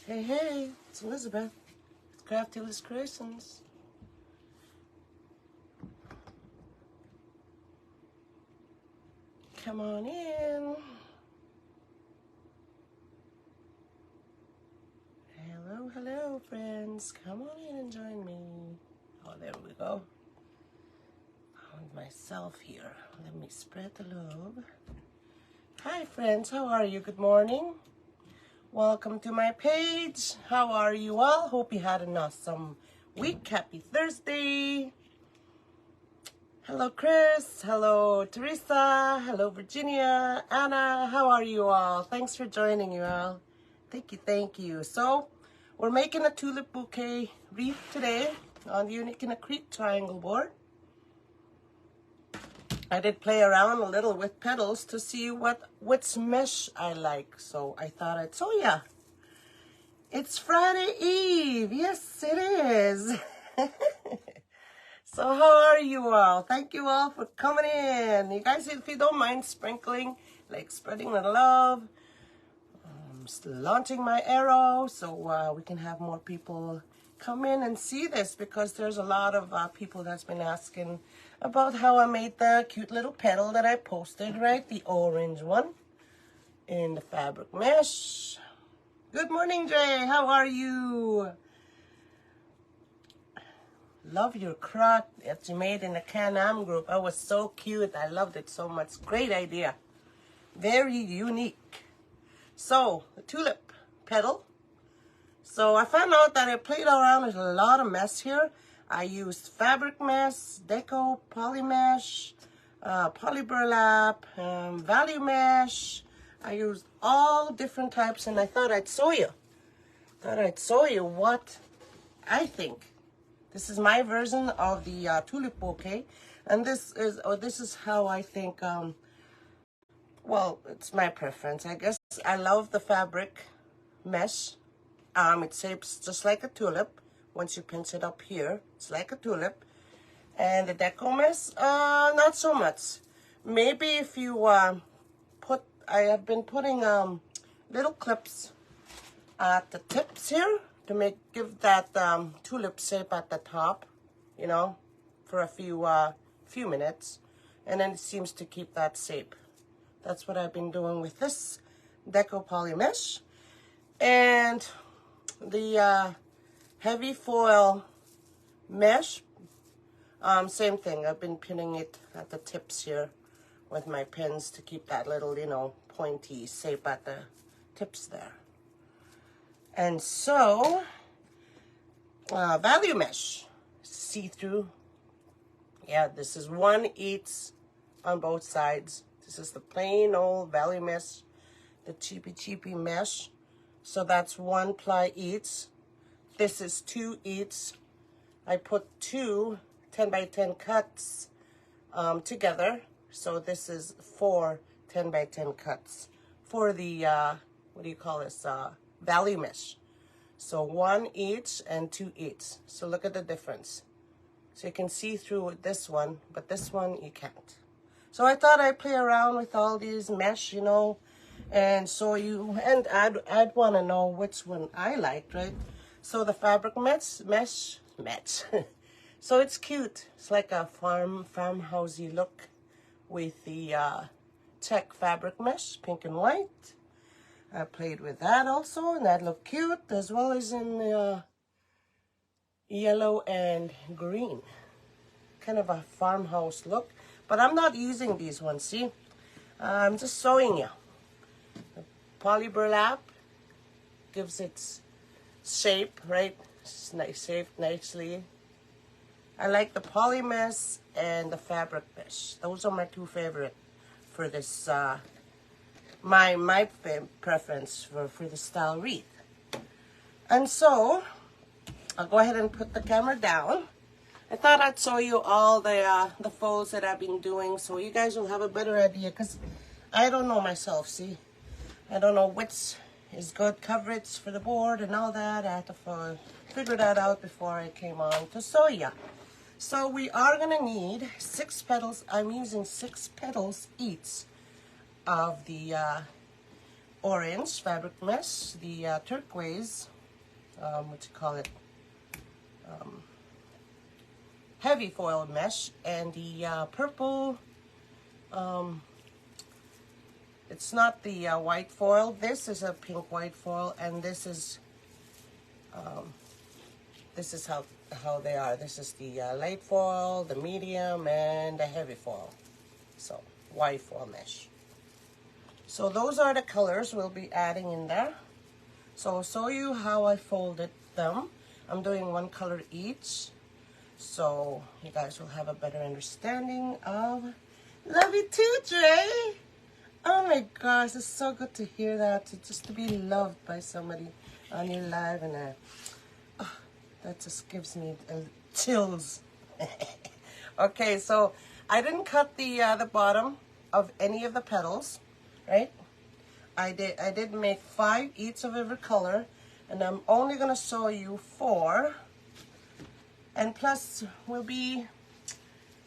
Hey, hey, it's Elizabeth. It's Crafty Creations. Come on in. Hello, hello, friends. Come on in and join me. Oh, there we go. Found myself here. Let me spread the love. Hi, friends. How are you? Good morning. Welcome to my page. How are you all? Hope you had an awesome week. Happy Thursday. Hello, Chris. Hello, Teresa. Hello, Virginia. Anna. How are you all? Thanks for joining you all. Thank you, thank you. So, we're making a tulip bouquet wreath today on the Unique in a Crete triangle board. I did play around a little with petals to see which mesh I like. So I thought I'd show ya. It's Friday Eve. Yes, it is. So how are you all? Thank you all for coming in. You guys, if you don't mind sprinkling, like spreading the love, I'm still launching my arrow so we can have more people come in and see this, because there's a lot of people that's been asking about how I made the cute little petal that I posted, right? The orange one in the fabric mesh. Good morning, Jay. How are you? Love your crot that you made in the Can-Am group. That was so cute. I loved it so much. Great idea. Very unique. So, the tulip petal. So I found out that I played around with a lot of mesh here. I used fabric mesh, Deco, poly mesh, poly burlap, value mesh. I used all different types, and I thought I'd show you. What I think. This is my version of the tulip bouquet, and this is how I think. Well, it's my preference, I guess. I love the fabric mesh. It shapes just like a tulip. Once you pinch it up here, it's like a tulip. And the Deco mesh, not so much. Maybe if you I have been putting little clips at the tips here to give that tulip shape at the top, you know, for a few minutes, and then it seems to keep that shape. That's what I've been doing with this Deco poly mesh. And the heavy foil mesh, same thing. I've been pinning it at the tips here with my pins to keep that little, you know, pointy shape at the tips there. And so, value mesh, see-through. Yeah, this is 1 each on both sides. This is the plain old value mesh, the cheapy mesh. So that's 1 ply each. This is 2 each. I put 2 10 by 10 cuts together. So this is 4 10 by 10 cuts for the, what do you call this, value mesh. So 1 each and 2 each. So look at the difference. So you can see through this one, but this one you can't. So I thought I'd play around with all these mesh, you know, and show you, and I'd want to know which one I liked, right? So the fabric mesh. So it's cute. It's like a farmhousey look with the check fabric mesh, pink and white. I played with that also, and that looked cute, as well as in the yellow and green. Kind of a farmhouse look. But I'm not using these ones, see? I'm just showing you. The poly burlap gives its shape, right? It's nice, shaped nicely. I like the poly mesh and the fabric mesh. Those are my 2 favorite for this, my preference for the style wreath. And so, I'll go ahead and put the camera down. I thought I'd show you all the folds that I've been doing, so you guys will have a better idea, because I don't know myself, see? I don't know which is good coverage for the board and all that. I had to figure that out before I came on to show you. So we are going to need 6 petals. I'm using 6 petals each of the orange fabric mesh, the turquoise, what you call it, heavy foil mesh, and the purple, it's not the white foil. This is a pink white foil, and this is how they are. This is the light foil, the medium, and the heavy foil. So white foil mesh. So those are the colors we'll be adding in there. So I'll show you how I folded them. I'm doing one color each, so you guys will have a better understanding of. Love you too, Dre. Oh my gosh, it's so good to hear that, just to be loved by somebody on your live, and that just gives me chills. Okay, so I didn't cut the bottom of any of the petals, right? I did make 5 each of every color, and I'm only gonna show you 4. And plus, we'll be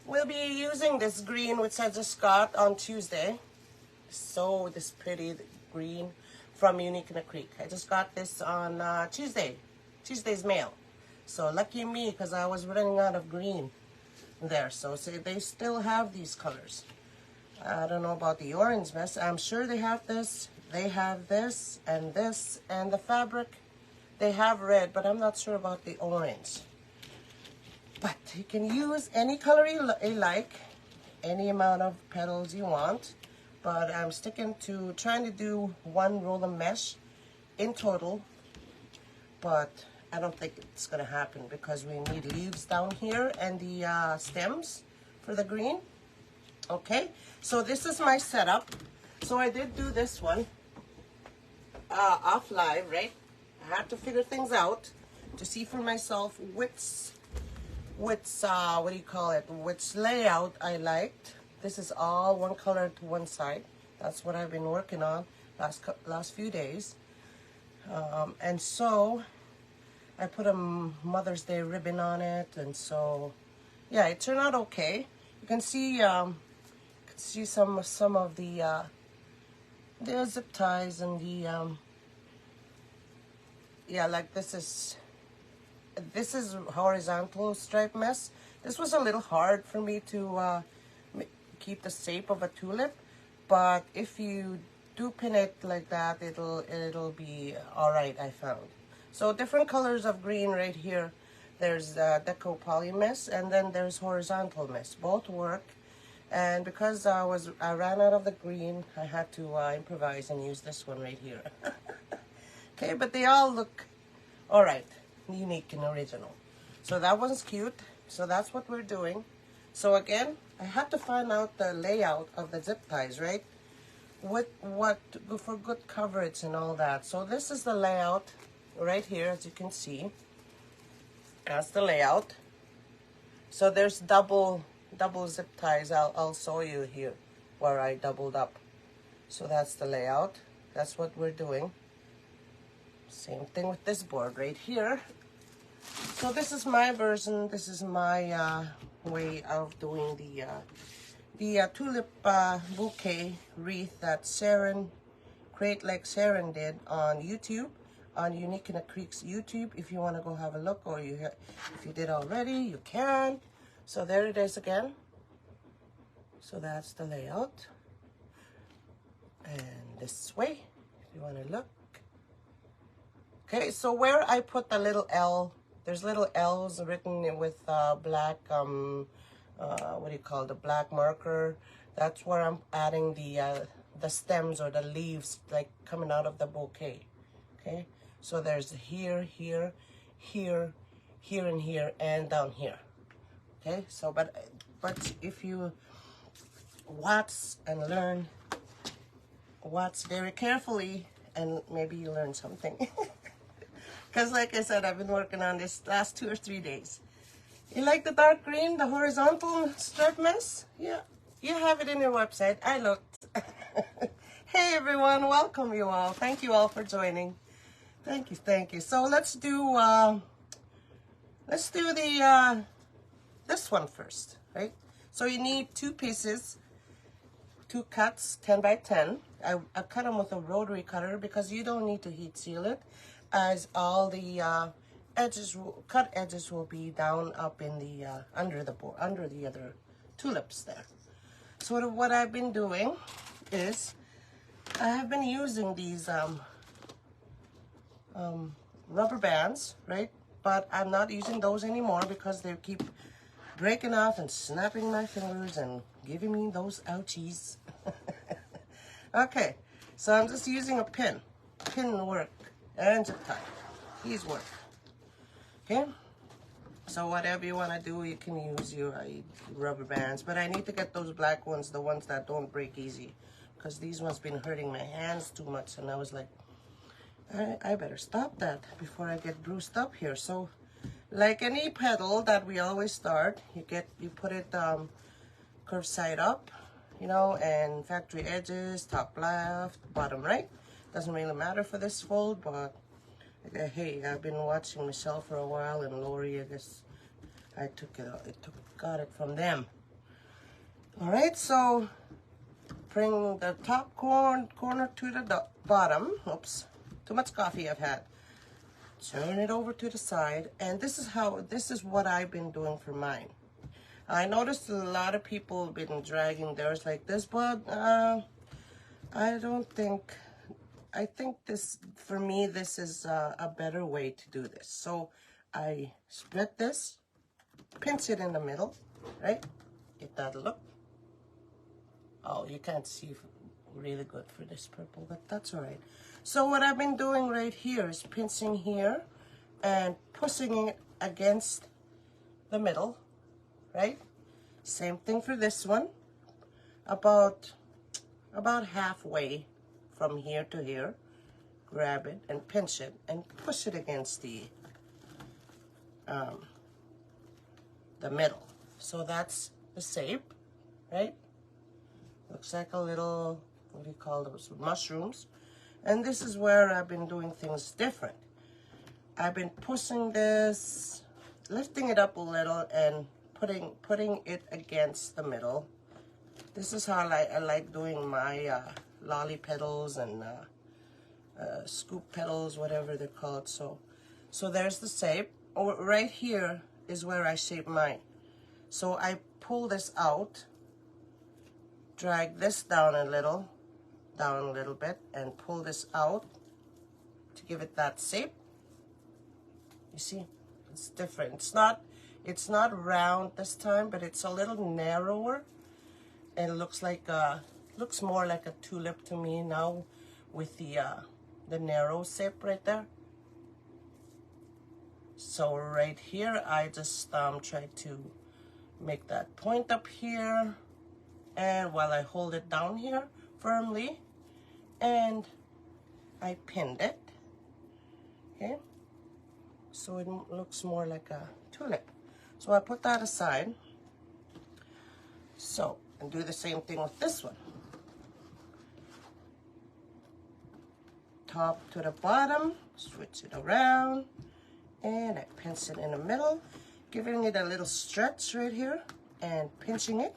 using this green, which I just got on Tuesday. So this pretty green from Unique in the Creek. I just got this on Tuesday's mail. So lucky me, because I was running out of green there. So they still have these colors. I don't know about the orange mess. I'm sure they have this. They have this, and the fabric. They have red, but I'm not sure about the orange. But you can use any color you like, any amount of petals you want. But I'm sticking to trying to do 1 roll of mesh in total. But I don't think it's gonna happen because we need leaves down here and the stems for the green. Okay, so this is my setup. So I did do this one off live, right? I had to figure things out to see for myself which what do you call it, which layout I liked. This is all one color to one side. That's what I've been working on last few days. And so I put a Mother's Day ribbon on it, and so yeah, it turned out okay. You can see some of the zip ties and the yeah, like this is horizontal stripe mess. This was a little hard for me to keep the shape of a tulip, but if you do pin it like that, it'll be all right, I found. So different colors of green right here. There's Deco poly mess, and then there's horizontal mess. Both work, and because I ran out of the green, I had to improvise and use this one right here. Okay, but they all look all right, unique and original. So that one's cute. So that's what we're doing. So again, I had to find out the layout of the zip ties, right? What for good coverage and all that. So this is the layout right here, as you can see. That's the layout. So there's double zip ties. I'll show you here where I doubled up. So that's the layout. That's what we're doing. Same thing with this board right here. So this is my version. This is my way of doing the tulip bouquet wreath that Sharon, Create Like Sharon, did on YouTube, on Unique in the Creek's YouTube. If you want to go have a look, or if you did already, you can. So there it is again. So that's the layout. And this way, if you want to look. Okay, so where I put the little L, there's little L's written with black, what do you call it, the black marker. That's where I'm adding the stems or the leaves, like coming out of the bouquet. Okay, so there's here, here, here, here, and here, and down here. Okay, so but if you watch and learn, watch very carefully, and maybe you learn something. Because like I said, I've been working on this last 2 or 3 days. You like the dark green, the horizontal stripe mess? Yeah, you have it in your website. I looked. Hey everyone, welcome you all. Thank you all for joining. Thank you, thank you. So let's do this one first, right? So you need 2 pieces two cuts, 10 by 10. I cut them with a rotary cutter because you don't need to heat seal it, as all the cut edges will be down up in the under the other tulips there. So what I've been doing is I have been using these rubber bands, right? But I'm not using those anymore because they keep breaking off and snapping my fingers and giving me those ouchies. Okay, so I'm just using a pin. Pin work and zip tie. These work. Okay, so whatever you want to do, you can use your rubber bands. But I need to get those black ones, the ones that don't break easy, because these ones been hurting my hands too much. And I was like, I better stop that before I get bruised up here. So like any petal that we always start, you put it curved side up, you know, and factory edges, top left, bottom right. Doesn't really matter for this fold, but hey, I've been watching Michelle for a while, and Lori, I guess I got it from them. All right, so bring the top corner to the bottom. Oops, too much coffee I've had. Turn it over to the side, and this is what I've been doing for mine. I noticed a lot of people have been dragging theirs like this, but I think this, for me, this is a better way to do this. So I split this, pinch it in the middle, right? Get that look. Oh, you can't see really good for this purple, but that's all right. So what I've been doing right here is pinching here and pushing it against the middle, right? Same thing for this one. About halfway from here to here. Grab it and pinch it and push it against the middle. So that's the shape, right? Looks like a little, what do you call those, mushrooms. And this is where I've been doing things different. I've been pushing this, lifting it up a little and putting it against the middle. This is how I like doing my lolly petals and scoop petals, whatever they're called. So there's the shape. Oh, right here is where I shape mine. So I pull this out, drag this down a little bit, and pull this out to give it that shape. You see, it's different. It's not round this time, but it's a little narrower, and it looks more like a tulip to me now with the narrow shape right there. So right here, I just try to make that point up here, and while I hold it down here firmly, and I pinned it. Okay, so it looks more like a tulip. So I put that aside. So, and do the same thing with this one. Top to the bottom, switch it around, and I pinch it in the middle, giving it a little stretch right here, and pinching it.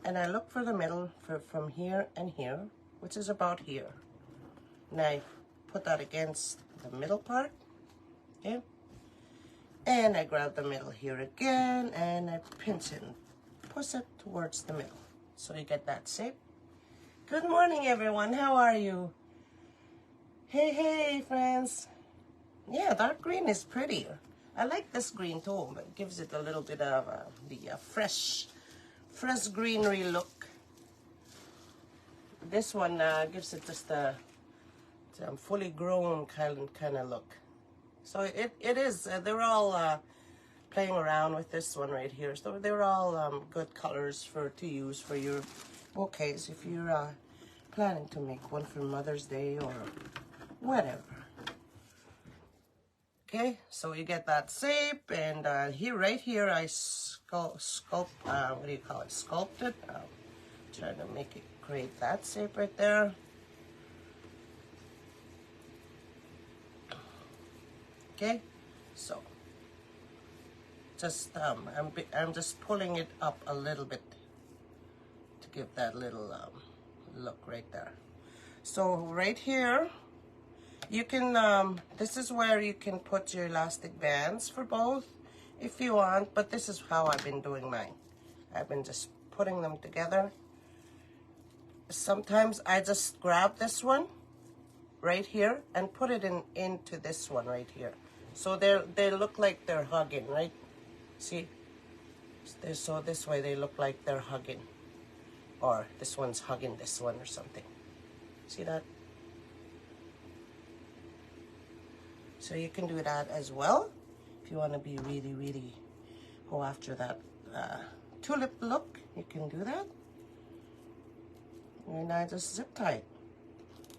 And I look for the middle from here and here, which is about here. And I put that against the middle part, okay? And I grab the middle here again, and I pinch it and push it towards the middle. So you get that shape. Good morning, everyone. How are you? Hey, hey, friends. Yeah, dark green is prettier. I like this green too, but it gives it a little bit of the fresh greenery look. This one gives it just a fully grown kind of look. So it is, they're all playing around with this one right here. So they're all good colors to use for your bouquets if you're planning to make one for Mother's Day or whatever. Okay, so you get that shape, and right here I sculpt, what do you call it, sculpted. Trying to make it create that shape right there. Okay, so just I'm just pulling it up a little bit to give that little look right there. So right here, you can, this is where you can put your elastic bands for both if you want, but this is how I've been doing mine. I've been just putting them together. Sometimes I just grab this one right here and put it into this one right here. So they look like they're hugging, right? See? So this way they look like they're hugging. Or this one's hugging this one or something. See that? So you can do that as well. If you want to be really, really go after that tulip look, you can do that. And I just zip tie it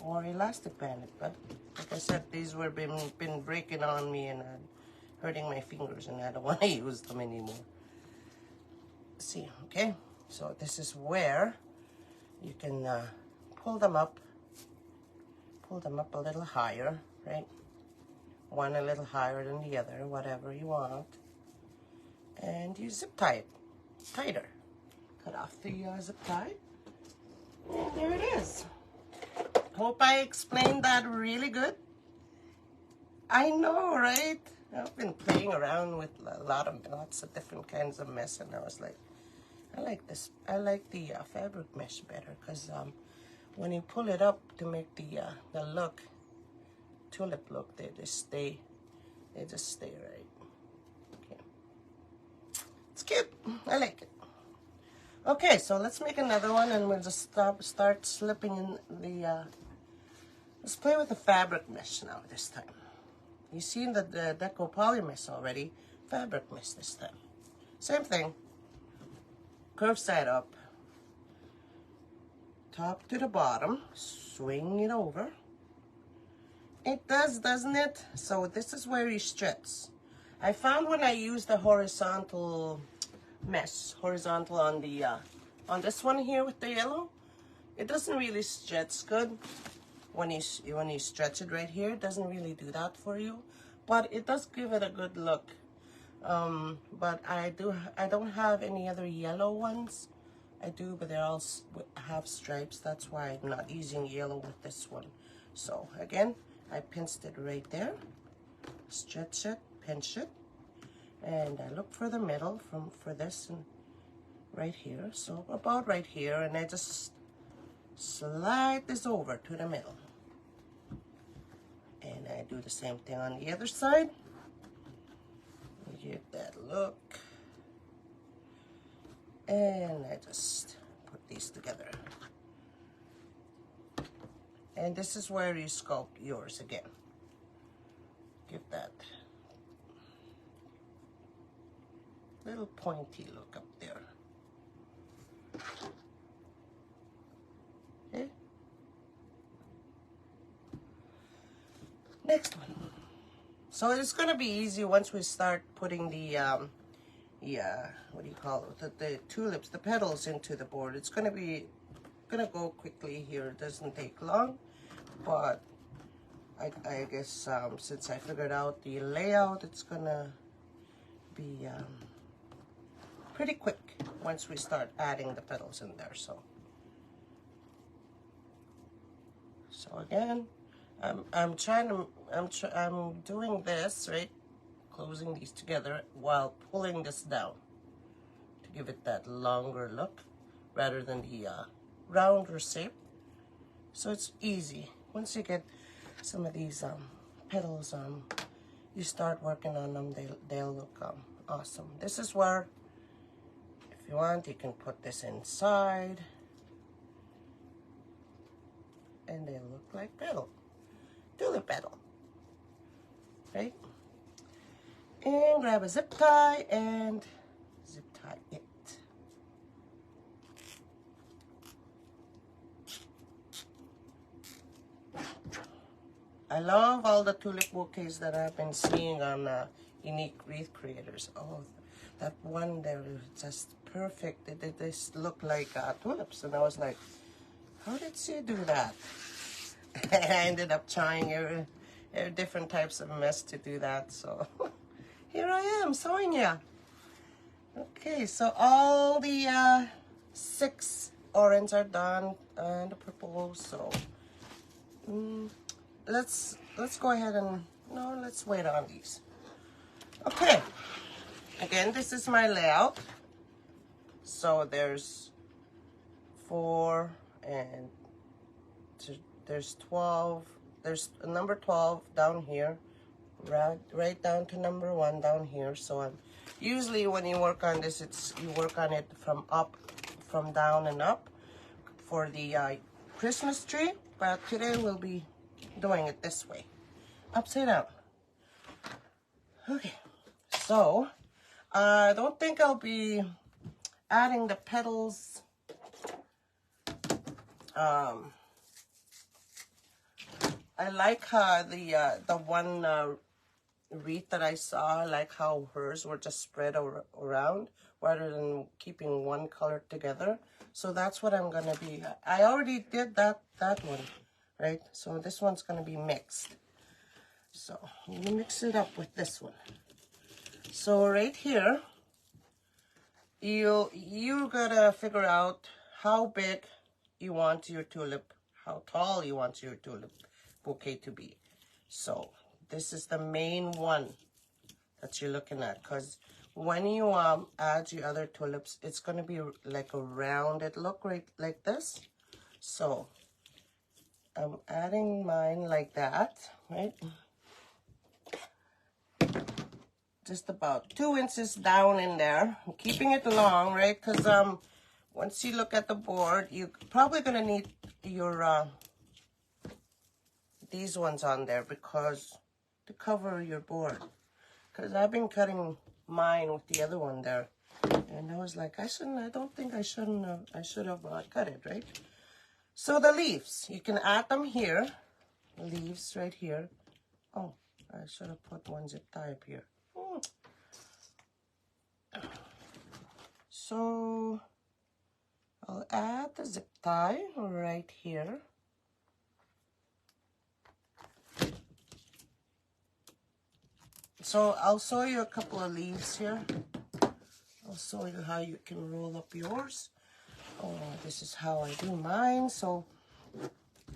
or elastic band it. But like I said, these were been breaking on me and hurting my fingers, and I don't want to use them anymore. See, okay? So this is where you can pull them up a little higher, right? One a little higher than the other, whatever you want. And you zip tie it tighter. Cut off the zip tie. And there it is. Hope I explained that really good. I know, right? I've been playing around with lots of different kinds of mesh, and I was like, I like this. I like the fabric mesh better, because when you pull it up to make the look, tulip look, they just stay right. Okay, it's cute. I like it. Okay, so let's make another one, and we'll just start slipping in the. Let's play with the fabric mesh now this time. You seen the Deco poly mesh already. Fabric mesh this time. Same thing. Curve side up. Top to the bottom. Swing it over. It does, doesn't it? So this is where you stretch. I found when I use the horizontal mesh, horizontal on the on this one here with the yellow, it doesn't really stretch good. When you stretch it right here, it doesn't really do that for you, but it does give it a good look. But I don't have any other yellow ones. I do, but they all have stripes. That's why I'm not using yellow with this one. So again, I pinched it right there, stretch it, pinch it, and I look for the middle for this and right here. So about right here, and I just slide this over to the middle. And I do the same thing on the other side. Get that look. And I just put these together. And this is where you sculpt yours again. Give that little pointy look up there. Okay. Next one. So it's gonna be easy once we start putting the what do you call it? The tulips, the petals into the board. It's gonna go quickly here. It doesn't take long, but I guess since I figured out the layout, it's gonna be pretty quick once we start adding the petals in there. So again, I'm doing this, right? Closing these together while pulling this down to give it that longer look rather than the rounder shape. So it's easy. Once you get some of these petals, you start working on them, they'll look awesome. This is where, if you want, you can put this inside, and they look like petal, tulip petal, right? And grab a zip tie and zip tie it. I love all the tulip bouquets that I've been seeing on Unique Wreath Creators. Oh, that one there is just perfect. They just look like tulips, and I was like, how did she do that? I ended up trying every different types of mesh to do that, so here I am showing you. Okay, so all the 6 orange are done and the purple. So let's go ahead and no, let's wait on these. Okay, again, this is my layout. So there's 4 and there's 12. There's a number 12 down here, right down to number 1 down here. So I'm usually when you work on this, you work on it from down and up for the Christmas tree. But today we'll be doing it this way, upside down. Okay, so I don't think I'll be adding the petals. I like the one wreath that I saw. I like how hers were just spread around rather than keeping one color together. So that's what I'm gonna be. I already did that one, right? So this one's gonna be mixed. So I'm gonna mix it up with this one. So right here, you gotta figure out how big you want your tulip, how tall you want your tulip bouquet to be. So this is the main one that you're looking at, because when you add your other tulips, it's going to be like a rounded look, right, like this. So I'm adding mine like that, right, just about 2 inches down in there. I'm keeping it long, right, because once you look at the board, you're probably going to need your these ones on there because to cover your board, because I've been cutting mine with the other one there, and I was like, I should have cut it, right? So the leaves, you can add them here, leaves right here. Oh, I should have put one zip tie up here. So I'll add the zip tie right here. So I'll show you a couple of leaves here. I'll show you how you can roll up yours. Oh, this is how I do mine. So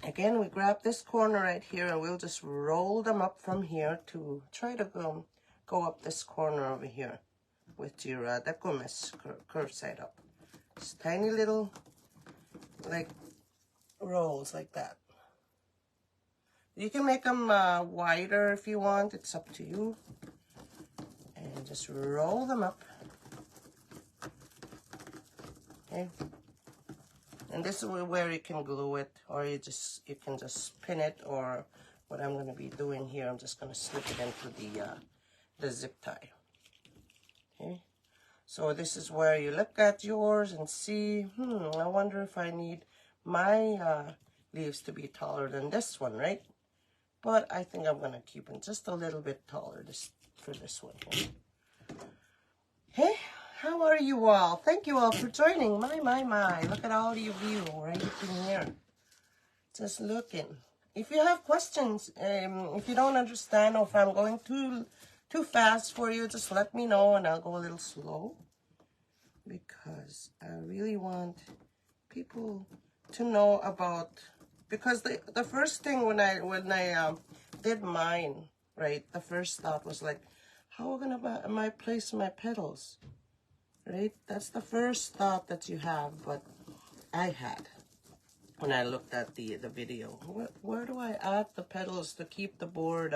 again, we grab this corner right here and we'll just roll them up from here to try to go up this corner over here with your Deco mesh curved side up. Just tiny little like rolls like that. You can make them wider if you want. It's up to you. And just roll them up. Okay. And this is where you can glue it, or you can just pin it, or what I'm going to be doing here, I'm just going to slip it into the zip tie. Okay. So this is where you look at yours and see, I wonder if I need my leaves to be taller than this one, right? But I think I'm going to keep it just a little bit taller for this one. Okay? Hey, how are you all? Thank you all for joining. My. Look at all you view right in here. Just looking. If you have questions, if you don't understand, or if I'm going too fast for you, just let me know and I'll go a little slow. Because I really want people to know about, because the first thing when I did mine, right, the first thought was like, how am I place my petals, right? That's the first thought that you have, but I had when I looked at the video. Where do I add the petals to keep the board,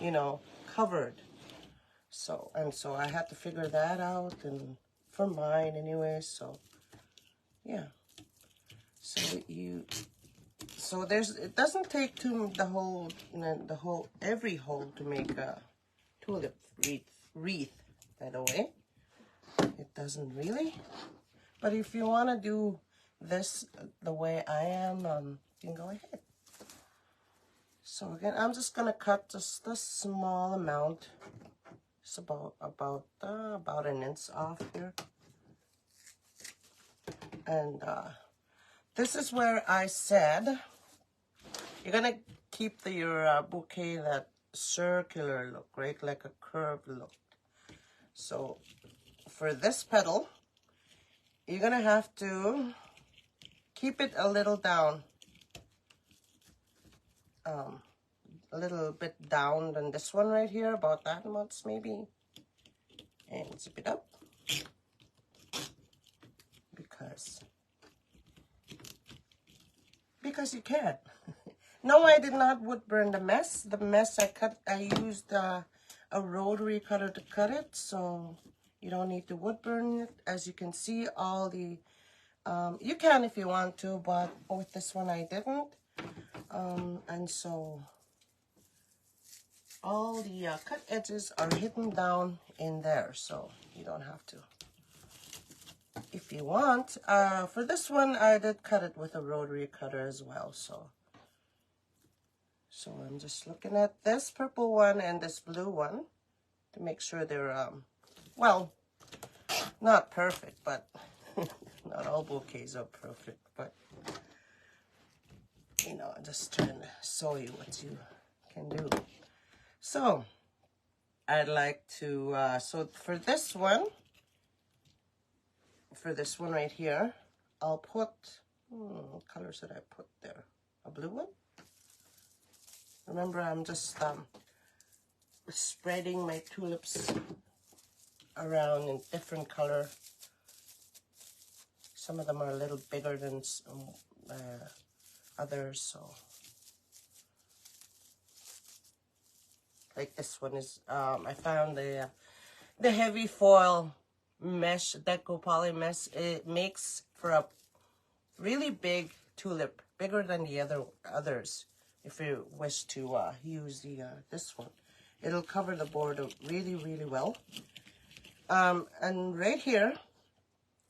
you know, covered? So I had to figure that out, and for mine anyway. So yeah. So it doesn't take every hole to make a tulip wreath, by the way. It doesn't really. But if you want to do this the way I am, you can go ahead. So again, I'm just gonna cut just a small amount. It's about an inch off here. And this is where I said you're gonna keep your bouquet that circular look, right? Like a curved look. So for this petal, you're gonna have to keep it a little down, a little bit down than this one right here, about that much maybe, and zip it up because you can. No, I did not wood burn the mess. The mess I used a rotary cutter to cut it, so you don't need to wood burn it. As you can see, all the, you can if you want to, but with this one I didn't. And so all the cut edges are hidden down in there, so you don't have to. If you want, for this one, I did cut it with a rotary cutter as well, so I'm just looking at this purple one and this blue one to make sure they're, well, not perfect, but not all bouquets are perfect, but, you know, I'm just trying to show you what you can do. So, I'd like to, so for this one right here, I'll put, what colors did I put there? A blue one? Remember, I'm just spreading my tulips around in different color. Some of them are a little bigger than others, so. Like this one is, I found the heavy foil mesh, Deco poly mesh. It makes for a really big tulip, bigger than the others. If you wish to use this one, it'll cover the board really, really well. And right here,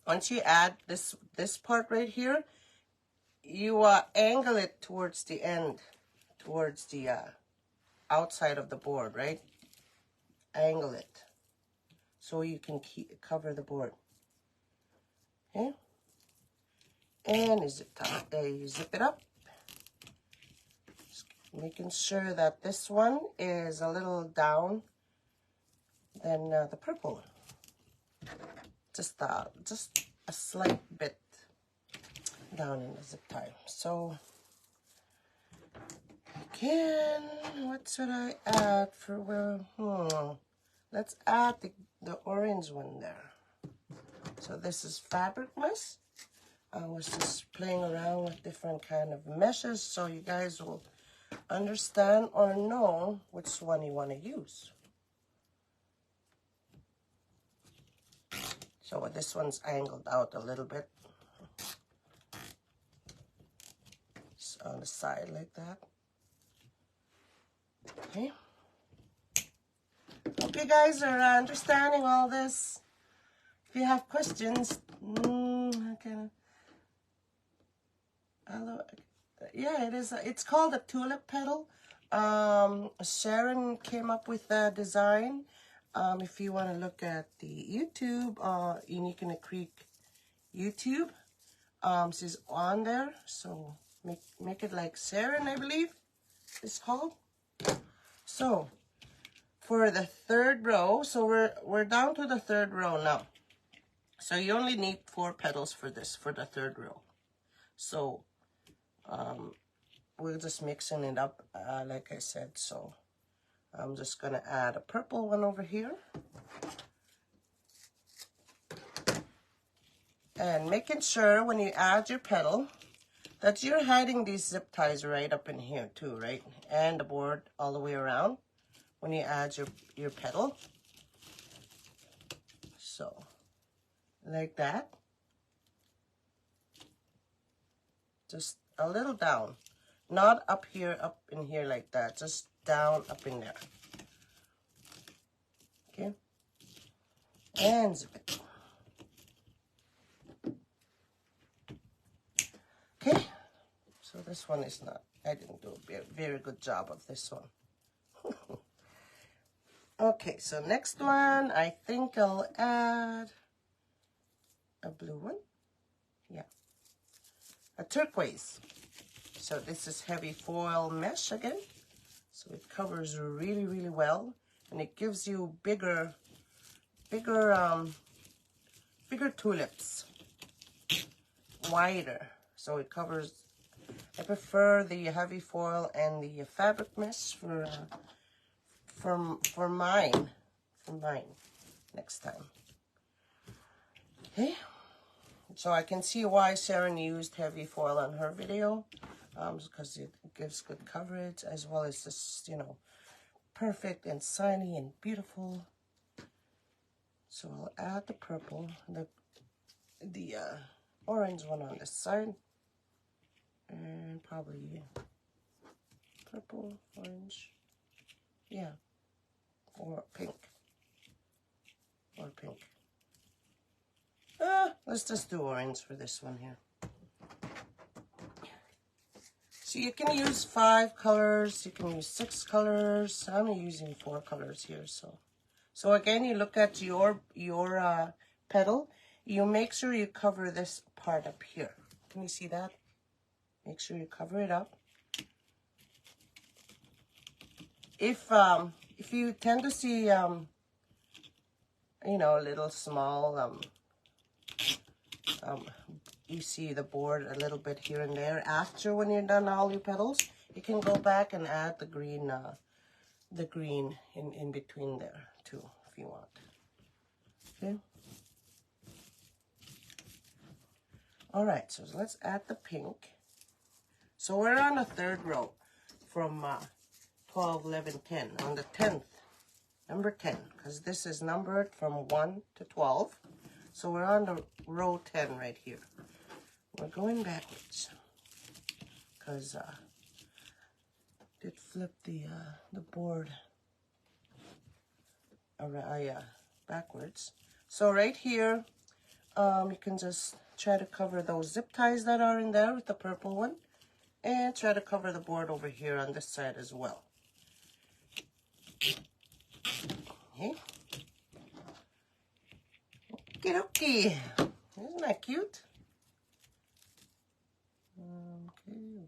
once you add this part right here, you angle it towards the end, towards the outside of the board, right? Angle it so you can cover the board. Okay, and you zip it up. Making sure that this one is a little down than the purple one. Just a slight bit down in the zip tie. So, again, what should I add for where? Let's add the orange one there. So this is fabric mesh. I was just playing around with different kind of meshes so you guys will understand or know which one you want to use. So this one's angled out a little bit. It's on the side like that. Okay. Hope you guys are understanding all this. If you have questions, yeah, it is. It's called a tulip petal. Sharon came up with the design. If you want to look at the YouTube, Unique in the Creek YouTube, she's on there. So make it like Sharon, I believe it's called. So for the third row, so we're down to the third row now. So you only need 4 petals for this, for the third row. So we're just mixing it up, like I said. So I'm just gonna add a purple one over here, and making sure when you add your petal that you're hiding these zip ties right up in here too, right? And the board all the way around when you add your petal. So like that, just a little down, not up here, up in here like that, just down up in there. Okay, and zip it. Okay, so this one is not, I didn't do a very good job of this one. Okay, so next one, I think I'll add a blue one. Yeah, a turquoise. So this is heavy foil mesh again. So it covers really, really well, and it gives you bigger tulips, wider. so it covers. I prefer the heavy foil and the fabric mesh for mine next time. Okay, so I can see why Sharon used heavy foil on her video, because it gives good coverage, as well as just, you know, perfect and shiny and beautiful. So I'll add the purple, the orange one on this side, and probably purple, orange, yeah, or pink, let's just do orange for this one here. So you can use 5 colors, you can use 6 colors. I'm using 4 colors here. So again, you look at your petal. You make sure you cover this part up here. Can you see that? Make sure you cover it up. If you tend to see you know, a little small you see the board a little bit here and there, after when you're done all your petals, you can go back and add the green in between there too, if you want. Okay. All right, so let's add the pink. So we're on the 3rd row from 12, 11, 10. On the 10th, number 10, because this is numbered from 1 to 12. So we're on the row 10 right here. We're going backwards because did flip the board around, backwards. So right here, you can just try to cover those zip ties that are in there with the purple one, and try to cover the board over here on this side as well. Okay. Okay. Isn't that cute?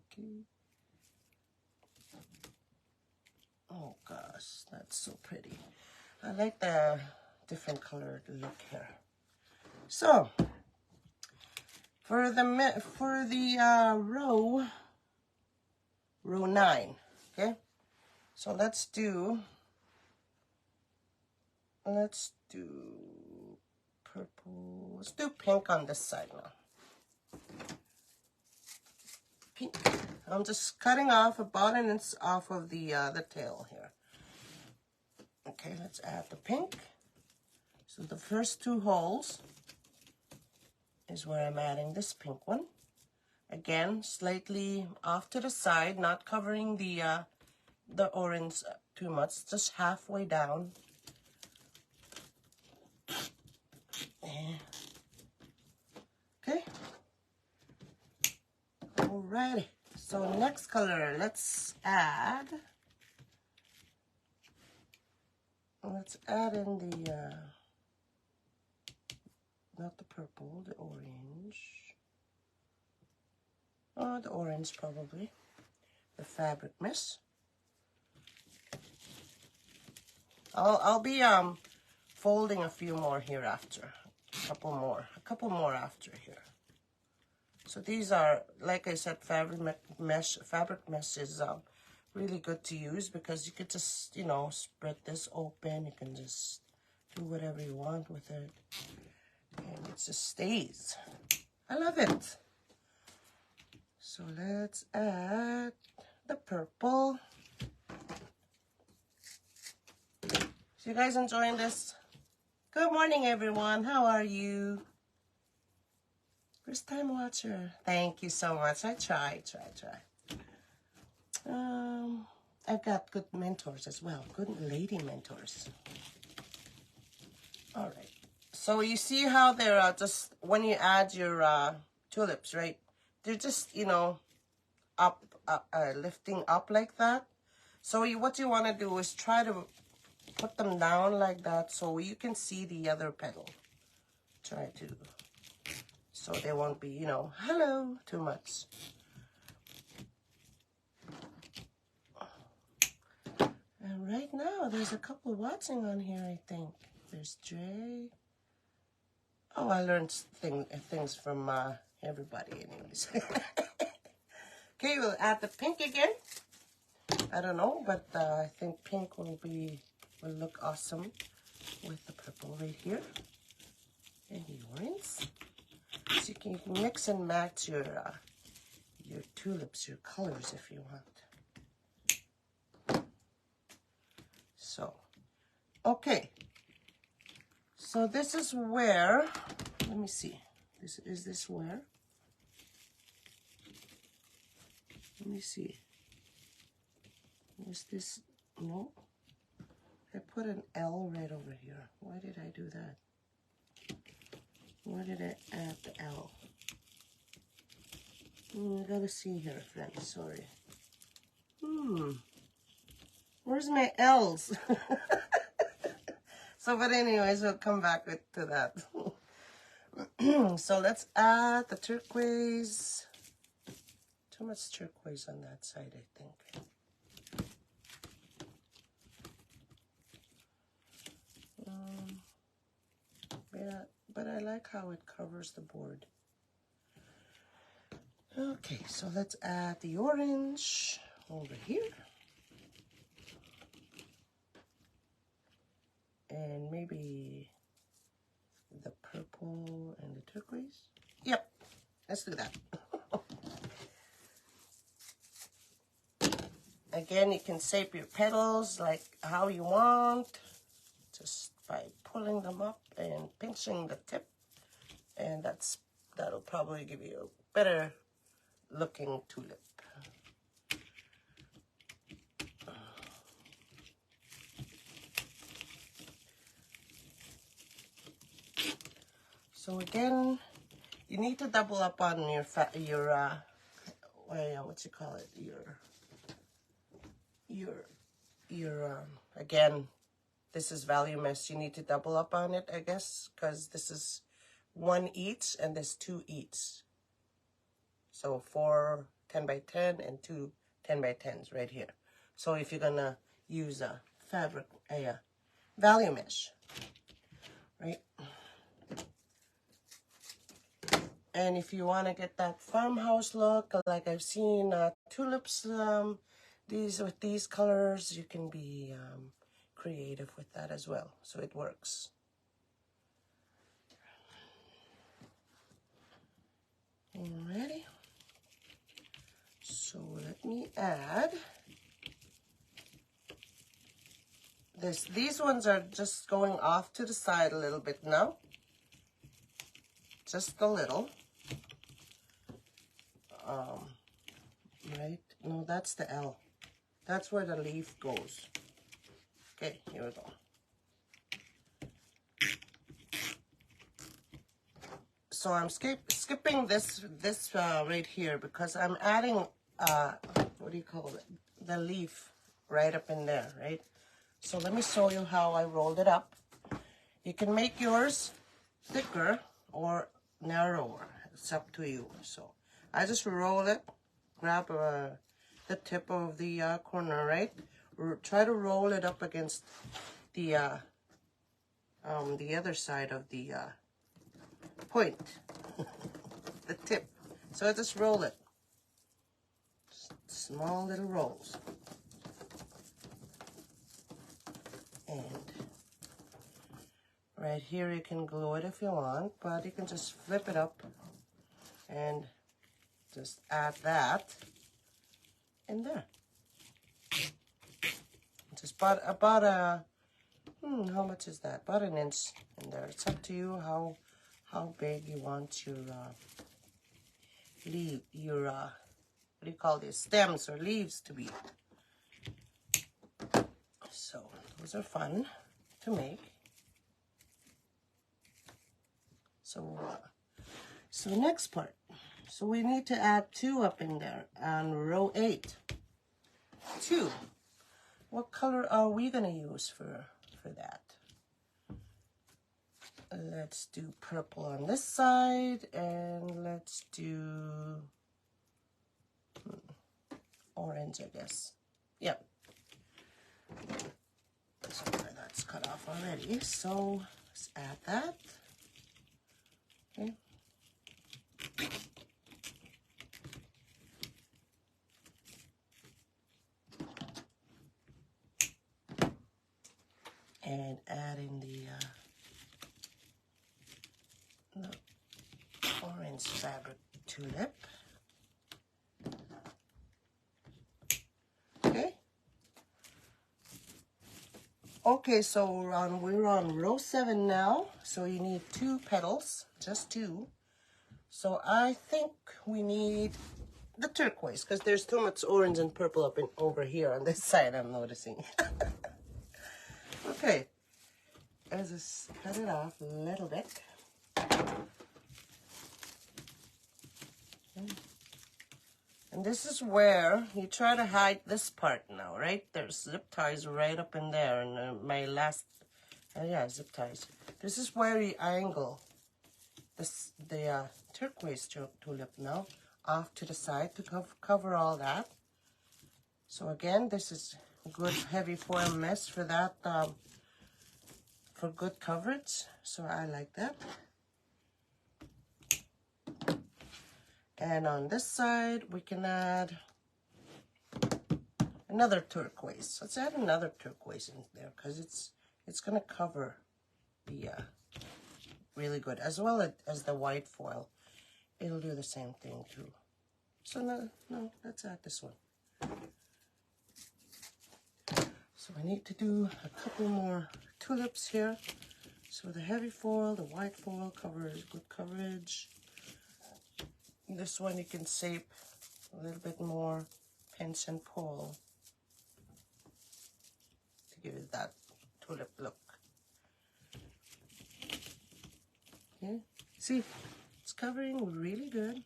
Okay. Oh gosh, that's so pretty. I like the different colored look here. So for the row 9, okay. So let's do purple. Let's do pink on this side now. Pink. I'm just cutting off about an inch off of the tail here. Okay, let's add the pink. So the first 2 holes is where I'm adding this pink one. Again, slightly off to the side, not covering the orange too much, just halfway down. Okay. Alrighty. So next color, let's add in the not the purple, the orange. Oh, the orange probably. The fabric mesh. I'll be folding a few more here after. A couple more after here. So these are, like I said, fabric mesh is really good to use, because you could just, you know, spread this open. You can just do whatever you want with it, and it just stays. I love it. So let's add the purple. So you guys enjoying this? Good morning, everyone. How are you? First time watcher. Thank you so much. I try. I've got good mentors as well. Good lady mentors. All right. So you see how they're just, when you add your tulips, right? They're just, you know, lifting up like that. So what you want to do is try to put them down like that so you can see the other petal. Try to, so they won't be, you know, hello, too much. And right now, there's a couple watching on here, I think. There's Dre. Oh, I learned things from everybody anyways. Okay, we'll add the pink again. I don't know, but I think pink will look awesome with the purple right here and the orange. So you can mix and match your tulips, your colors if you want. So, okay. So this is where, let me see. Is this where? Let me see. Was this, no? I put an L right over here. Why did I do that? Why did I add the L? I gotta see here, friends, sorry. Where's my L's? So, but anyways, we'll come back to that. So let's add the turquoise. Too much turquoise on that side, I think. But I like how it covers the board. Okay, so let's add the orange over here. And maybe the purple and the turquoise. Yep, let's do that. Again, you can shape your petals like how you want, just by pulling them up and pinching the tip, and that'll probably give you a better looking tulip. So again, you need to double up on your what you call it, again, this is value mesh. You need to double up on it, I guess, because this is 1 each and there's 2 each. So 4 10 by 10 and 2 10 by 10s right here. So if you're gonna use a value mesh, right? And if you want to get that farmhouse look, like I've seen tulips, with these colors, you can be creative with that as well. So it works. Alrighty. So let me add this. These ones are just going off to the side a little bit now. Just a little. Right? No, that's the L. That's where the leaf goes. Okay, here we go. So I'm skipping this right here because I'm adding what do you call it? The leaf right up in there, right? So let me show you how I rolled it up. You can make yours thicker or narrower. It's up to you. So I just roll it, grab the tip of the corner, right? Try to roll it up against the other side of the point, the tip. So I just roll it. Small little rolls. And right here you can glue it if you want, but you can just flip it up and just add that in there. Just about a, how much is that? About an inch in there. It's up to you how big you want your what do you call these, stems or leaves to be. So those are fun to make. So next part. So we need to add 2 up in there on row 8. 2. What color are we gonna use for that? Let's do purple on this side, and let's do orange, I guess. Yep. So that's cut off already. So let's add that. Okay. And add in the orange fabric tulip. Okay. Okay, so we're on row 7 now. So you need 2 petals, just 2. So I think we need the turquoise because there's too much orange and purple up over here on this side, I'm noticing. Okay, let's just cut it off a little bit. And this is where you try to hide this part now, right? There's zip ties right up in there. And my last, yeah, zip ties. This is where you angle the turquoise tulip now off to the side to cover all that. So again, this is good heavy foil mesh for that, for good coverage. So I like that. And on this side, we can add another turquoise. Let's add another turquoise in there because it's gonna cover the really good, as well as the white foil. It'll do the same thing too. So no, let's add this one. So I need to do a couple more tulips here. So the heavy foil, the white foil covers good coverage. This one you can shape a little bit more, pinch and pull to give it that tulip look. Okay, see, it's covering really good.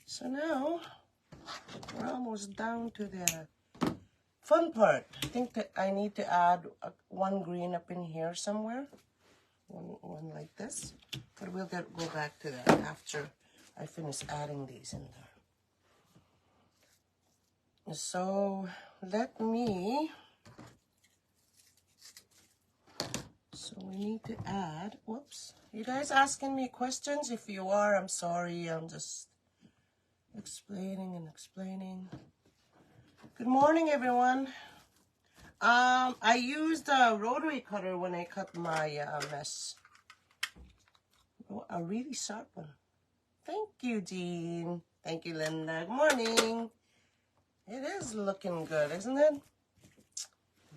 So now we're almost down to the fun part. I think that I need to add one green up in here somewhere, one like this. But we'll go back to that after I finish adding these in there. So we need to add, whoops. You guys asking me questions? If you are, I'm sorry. I'm just explaining and explaining. Good morning, everyone. I used a rotary cutter when I cut my mesh. Oh, a really sharp one. Thank you, Jean. Thank you, Linda. Good morning. It is looking good, isn't it?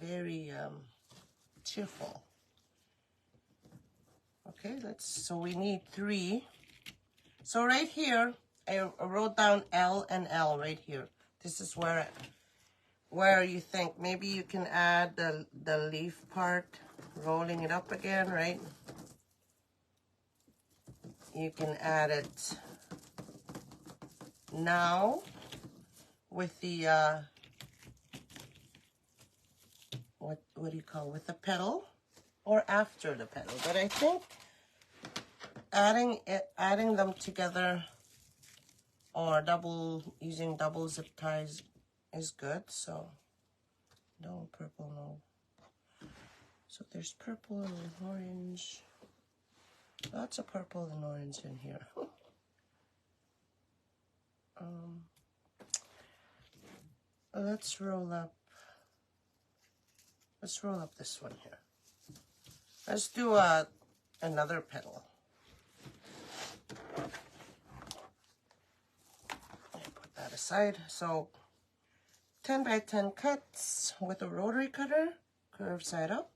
Very cheerful. Okay, so we need 3. So right here, I wrote down L and L right here. This is where you think maybe you can add the leaf part, rolling it up again, right? You can add it now with the what do you call, with the petal, or after the petal. But I think adding them together or using double zip ties is good. So no purple, no. So there's purple and orange. Lots of purple and orange in here. Let's roll up this one here. Let's do another petal. Put that aside. So 10 by 10 cuts with a rotary cutter, curve side up,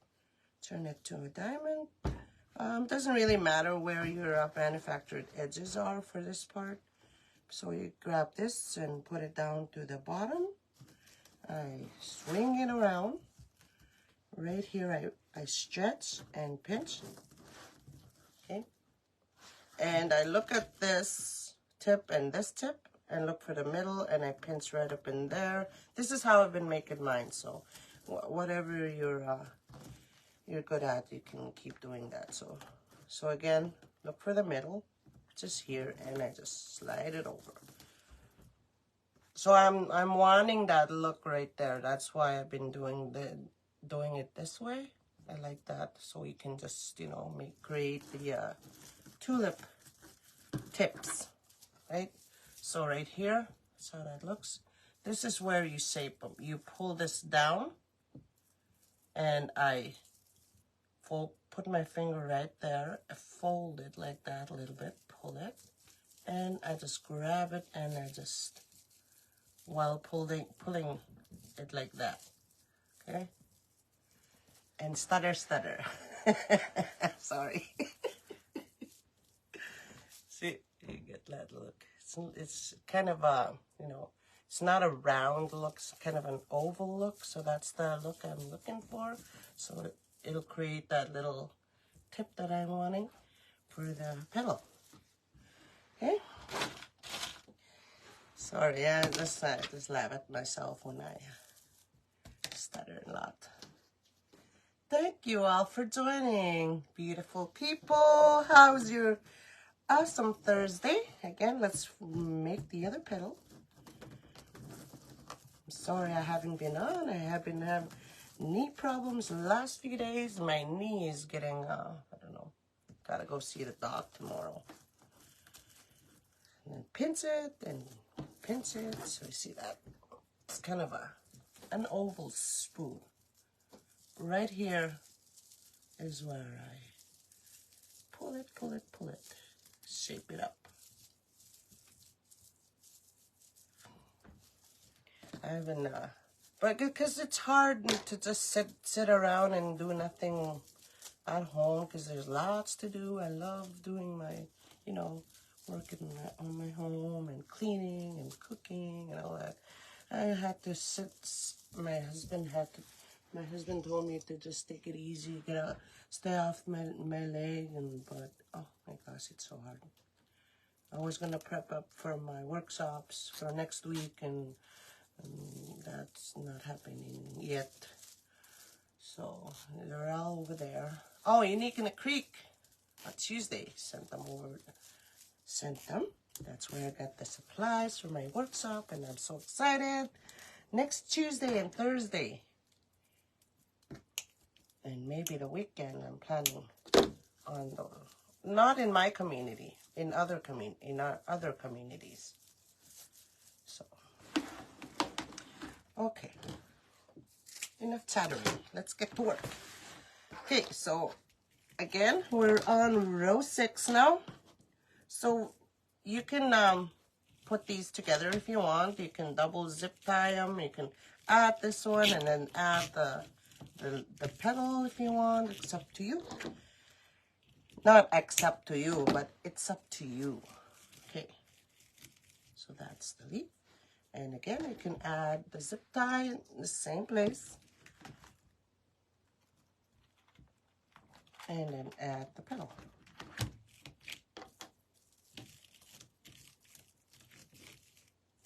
turn it to a diamond. Doesn't really matter where your manufactured edges are for this part. So you grab this and put it down to the bottom. I swing it around. Right here, I stretch and pinch. Okay. And I look at this tip and this tip and look for the middle, and I pinch right up in there. This is how I've been making mine. So whatever you're good at, you can keep doing that. So again, look for the middle, just here, and I just slide it over. So I'm wanting that look right there. That's why I've been doing it this way. I like that, so you can just, you know, create the tulip tips, right? So right here, that's how that looks. This is where you shape them. You pull this down, and I put my finger right there, I fold it like that a little bit, pull it, and I just grab it, and I just, while pulling it like that, okay? And stutter. Sorry. See, you get that look. It's kind of a, you know, it's not a round look, it's kind of an oval look, so that's the look I'm looking for. So it'll create that little tip that I'm wanting for the petal. Okay? Sorry, I just laugh at myself when I stutter a lot. Thank you all for joining, beautiful people. How's your awesome Thursday? Again, let's make the other petal. I'm sorry I haven't been on. I have been having knee problems the last few days. My knee is getting, I don't know, gotta go see the doc tomorrow. And then pinch it and pinch it. So you see that? It's kind of an oval spoon. Right here is where I pull it, shape it up. I haven't, but because it's hard to just sit around and do nothing at home, because there's lots to do. I love doing my, you know, working on my home and cleaning and cooking and all that. I had to sit, my husband told me to just take it easy, stay off my leg, but oh my gosh, it's so hard. I was gonna prep up for my workshops for next week, and that's not happening yet. So they're all over there. Oh, Unique in the Creek on Tuesday. Sent them. That's where I got the supplies for my workshop, and I'm so excited. Next Tuesday and Thursday, and maybe the weekend, I'm planning on not in my community, in other communities. So, okay, enough chattering. Let's get to work. Okay, so again, we're on row 6 now. So you can put these together if you want. You can double zip tie them. You can add this one and then add the petal if you want. It's up to you. Not except to you, but it's up to you. Okay, so that's the leaf. And again, you can add the zip tie in the same place. And then add the petal.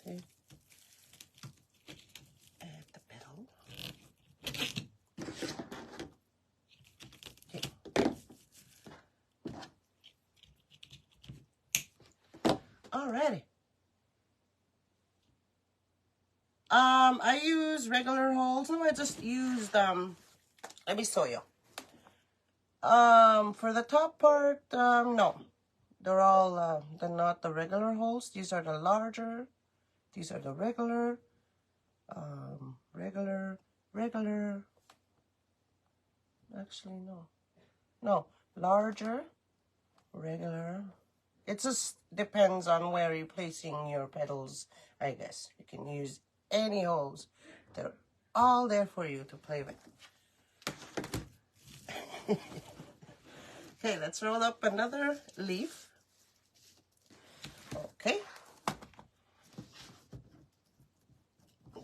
Okay. Add the petal. Okay. Alrighty. I use regular holes. No, I just used, let me show you. For the top part, no. They're all, they're not the regular holes. These are the larger. These are the regular. Regular. Actually, no. No, larger, regular. It just depends on where you're placing your petals, I guess. You can use any holes. They're all there for you to play with. Okay, let's roll up another leaf. Okay.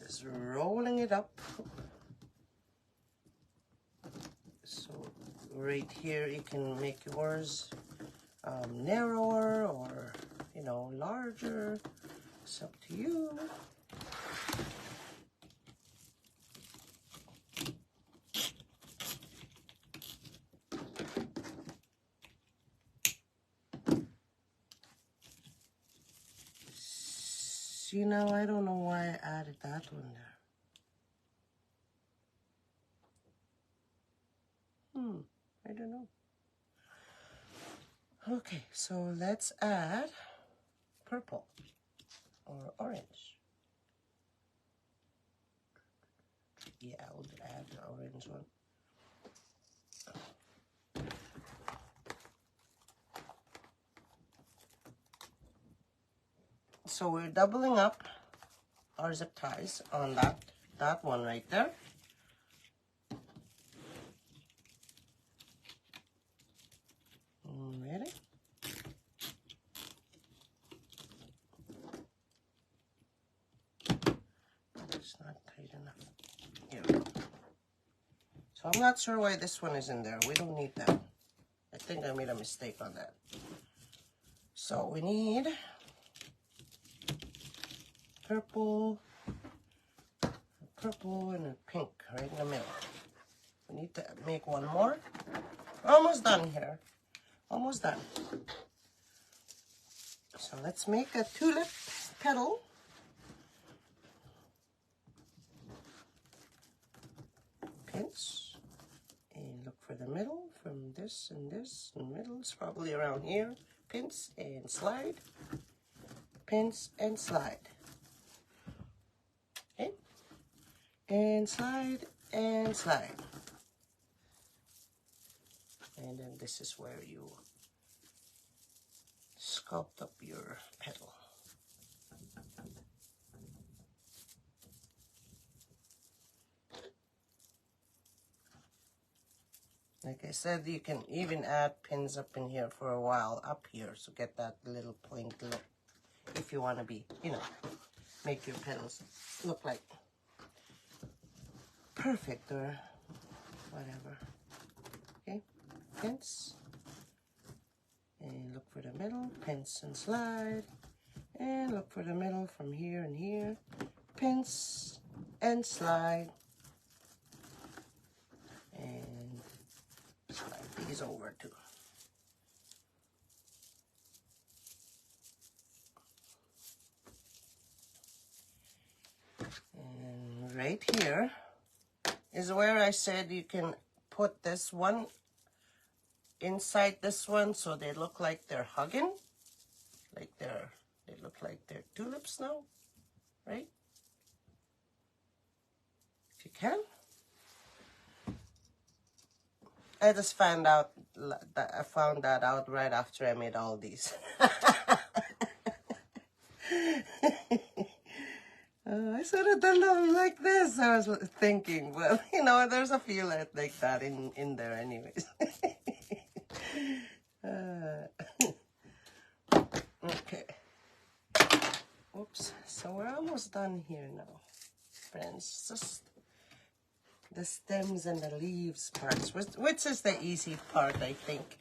Just rolling it up. So right here you can make yours narrower or, you know, larger. It's up to you. See, now I don't know why I added that one there. I don't know. Okay, so let's add purple or orange. Yeah, I'll add the orange one. So we're doubling up our zip ties on that one right there. Ready? It's not tight enough. Here we go. So I'm not sure why this one is in there. We don't need that. I think I made a mistake on that. So we need purple, and a pink right in the middle. We need to make one more. We're almost done here. Almost done. So let's make a tulip petal. Pinch. And look for the middle from this and this. The middle is probably around here. Pinch and slide. Pinch and slide. Okay. And slide and slide. And then this is where you sculpt up your petal. Like I said, you can even add pins up in here for a while, up here, so get that little point look. If you want to be, you know, make your petals look like perfect or whatever. Okay, pins. And look for the middle, pinch and slide. And look for the middle from here and here. Pinch and slide. And slide these over too. And right here is where I said you can put this one inside this one so they look like they're hugging. Like they look like they're tulips now, right? If you can. I just found out that I found that out right after I made all these. I should have done them like this. I was thinking, well, you know, there's a few like that in there, anyways. Okay. Oops. So we're almost done here now, friends. Just the stems and the leaves parts, which is the easy part, I think.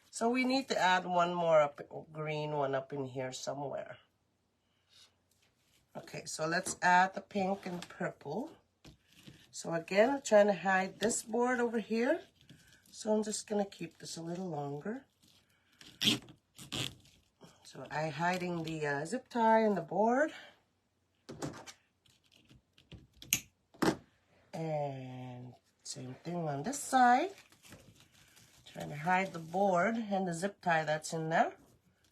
So we need to add one more up, green one up in here somewhere. Okay, so let's add the pink and purple. So again, I'm trying to hide this board over here. So I'm just gonna keep this a little longer. So I'm hiding the zip tie and the board. And same thing on this side. Trying to hide the board and the zip tie that's in there.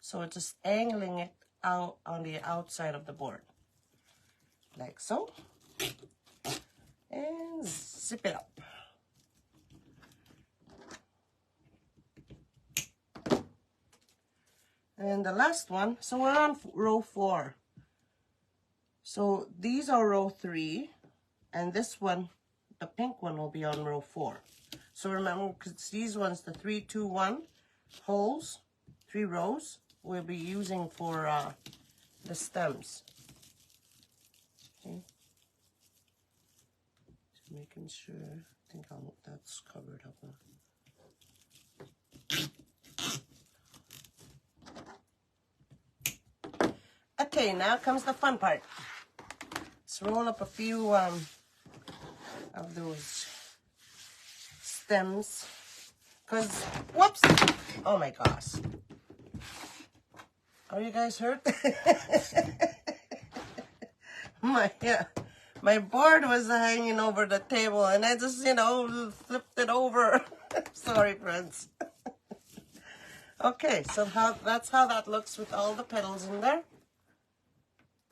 So it's just angling it out on the outside of the board. Like so. And zip it up. And the last one, so we're on row 4. So these are row 3. And this one, the pink one, will be on row 4. So remember, because these ones, the 3, 2, 1 holes, 3 rows, we'll be using for the stems. Okay. Just making sure. I think that's covered up. Okay, now comes the fun part. Let's roll up a few of those stems. Because, whoops! Oh my gosh. Are you guys hurt? My board was hanging over the table and I just, you know, flipped it over. Sorry, friends. Okay, so that's how that looks with all the petals in there.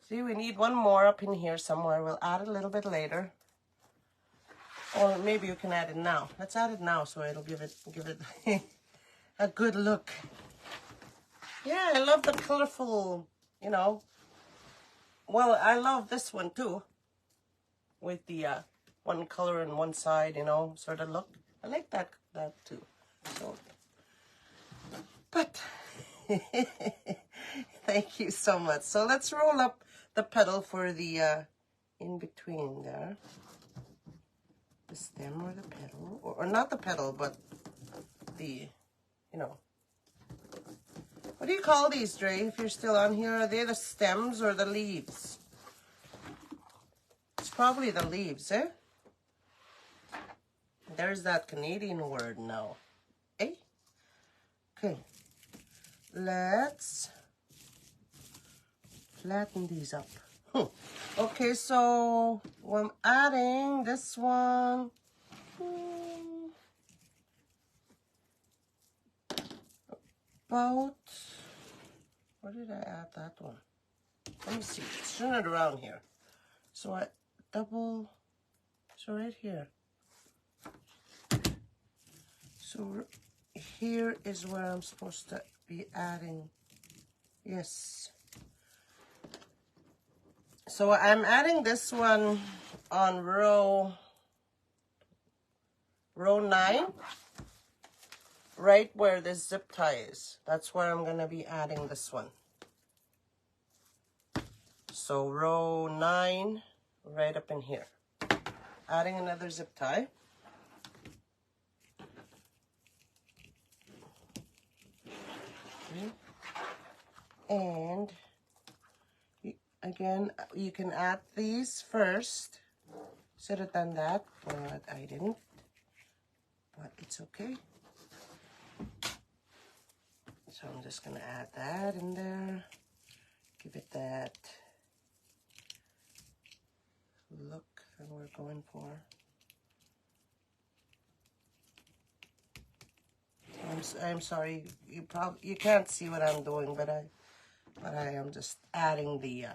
See, we need one more up in here somewhere. We'll add it a little bit later. Or maybe you can add it now. Let's add it now so it'll give it a good look. Yeah, I love the colorful, you know, well, I love this one too, with the one color on one side, you know, sort of look. I like that too. So, but thank you so much. So let's roll up the petal for the in between there. The stem or the petal, or not the petal, but the, you know. What do you call these, Dre, if you're still on here? Are they the stems or the leaves? It's probably the leaves, eh? There's that Canadian word now. Eh? Okay. Let's flatten these up. Okay, so I'm adding this one. About, where did I add that one? Let me see, let's turn it around here. So I double, so right here. So here is where I'm supposed to be adding, yes. So I'm adding this one on row 9, right where this zip tie is. That's where I'm gonna be adding this one. So row 9, right up in here. Adding another zip tie. Okay. And again, you can add these first. Should have done that, but I didn't. But it's okay. So I'm just gonna add that in there. Give it that look that we're going for. I'm sorry, you can't see what I'm doing, but I am just adding the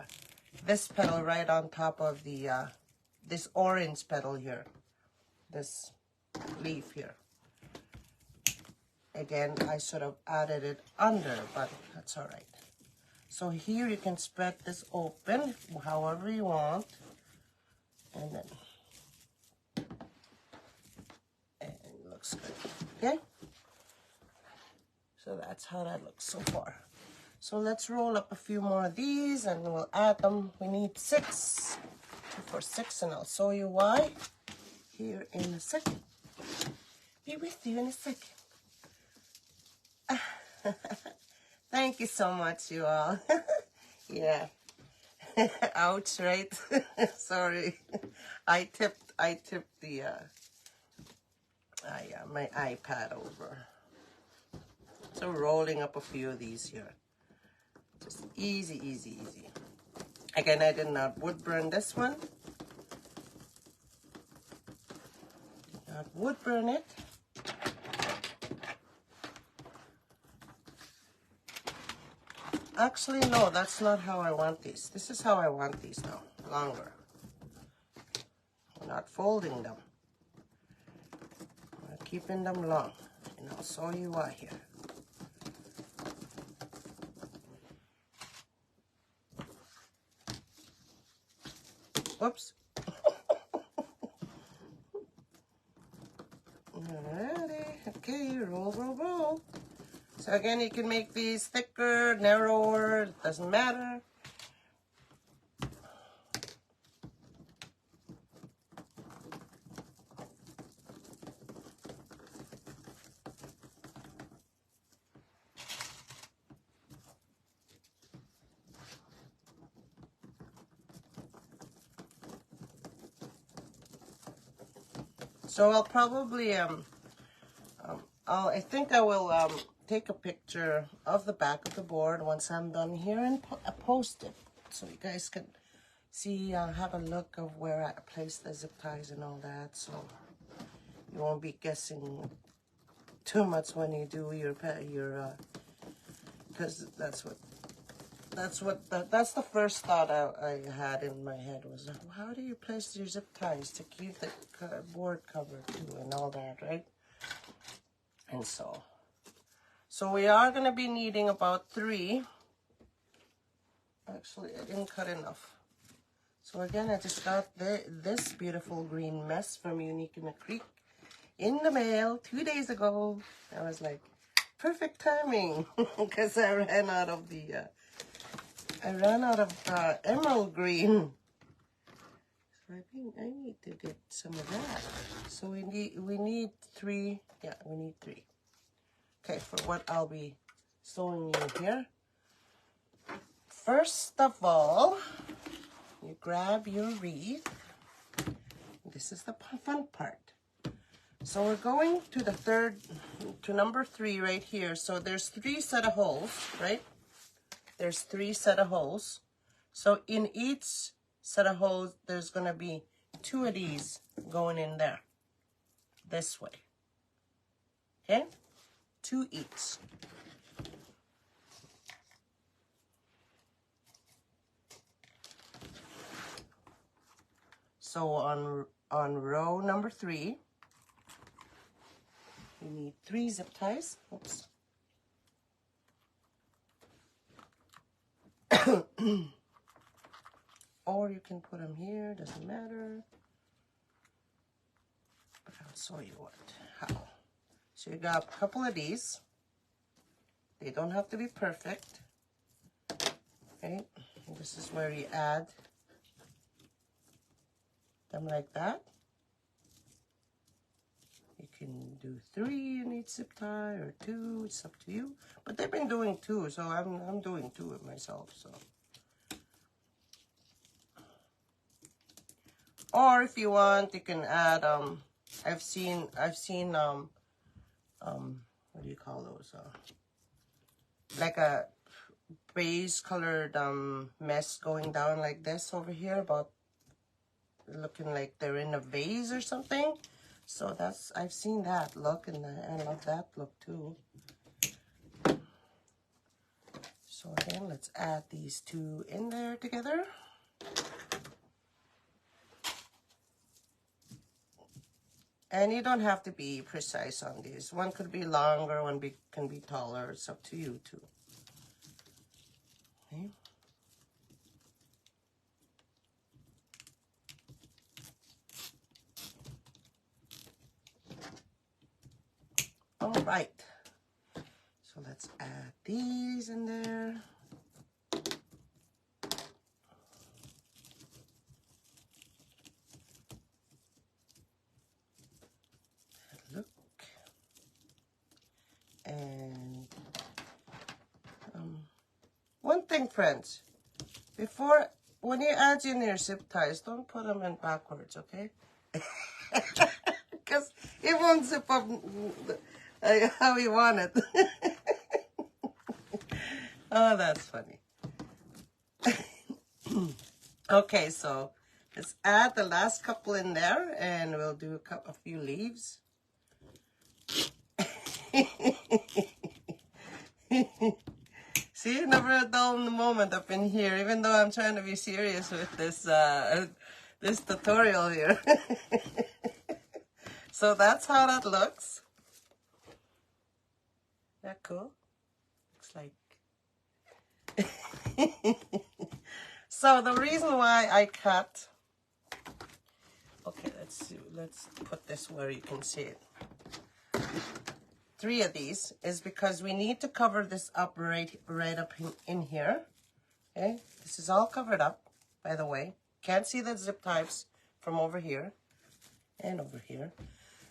this petal right on top of the this orange petal here, this leaf here. Again, I should have added it under, but that's all right. So here you can spread this open however you want, and then and it looks good. Okay. So that's how that looks so far. So let's roll up a few more of these and we'll add them. We need 6, 2 for 6, and I'll show you why here in a second. Be with you in a second. Thank you so much, you all. Yeah. Ouch, right? Sorry. I tipped the my iPad over. So rolling up a few of these here. Just easy, easy, easy. Again, I did not wood burn this one. Did not wood burn it. Actually, no, that's not how I want these. This is how I want these now, longer. I'm not folding them. I'm keeping them long. And I'll show you why here. Whoops. Alrighty. Okay, roll, roll, roll. So again, you can make these thicker, narrower, it doesn't matter. So I'll probably, I think I will take a picture of the back of the board once I'm done here and post it so you guys can see, have a look of where I place the zip ties and all that, so you won't be guessing too much when you do your because that's the first thought I had in my head was, how do you place your zip ties to keep the board covered too and all that, right? And so we are going to be needing about 3. Actually, I didn't cut enough. So again, I just got this beautiful green mess from Unique in the Creek in the mail 2 days ago. I was like, perfect timing, because I ran out of the emerald green. So I think I need to get some of that. So we need 3. Yeah, we need 3. Okay, for what I'll be showing you here. First of all, you grab your wreath. This is the fun part. So we're going to number 3 right here. So there's 3 set of holes, right? There's 3 set of holes. So in each set of holes, there's gonna be 2 of these going in there, this way, okay? 2 each. So on row number 3, you need 3 zip ties. Oops. Or you can put them here, doesn't matter. But I'll show you how. So you got a couple of these. They don't have to be perfect. Okay, and this is where you add them like that. You can do 3 in each zip tie or 2, it's up to you. But they've been doing 2, so I'm doing 2 of myself, so. Or if you want, you can add I've seen what do you call those? Like a beige colored mesh going down like this over here, about looking like they're in a vase or something. So I've seen that look, and I love that look too. So again, let's add these 2 in there together. And you don't have to be precise on these. One could be longer, one can be taller. It's up to you too. Okay. All right. So let's add these in there. Look. And one thing, friends, when you add in your zip ties, don't put them in backwards, okay? Because it won't zip up how you want it. Oh, that's funny. Okay, so let's add the last couple in there, and we'll do a few leaves. See, never a dull moment up in here, even though I'm trying to be serious with this this tutorial here. So that's how that looks. That cool? Looks like. So the reason why I cut. Okay, let's put this where you can see it. 3 of these is because we need to cover this up right up in here. Okay, this is all covered up, by the way. Can't see the zip ties from over here and over here.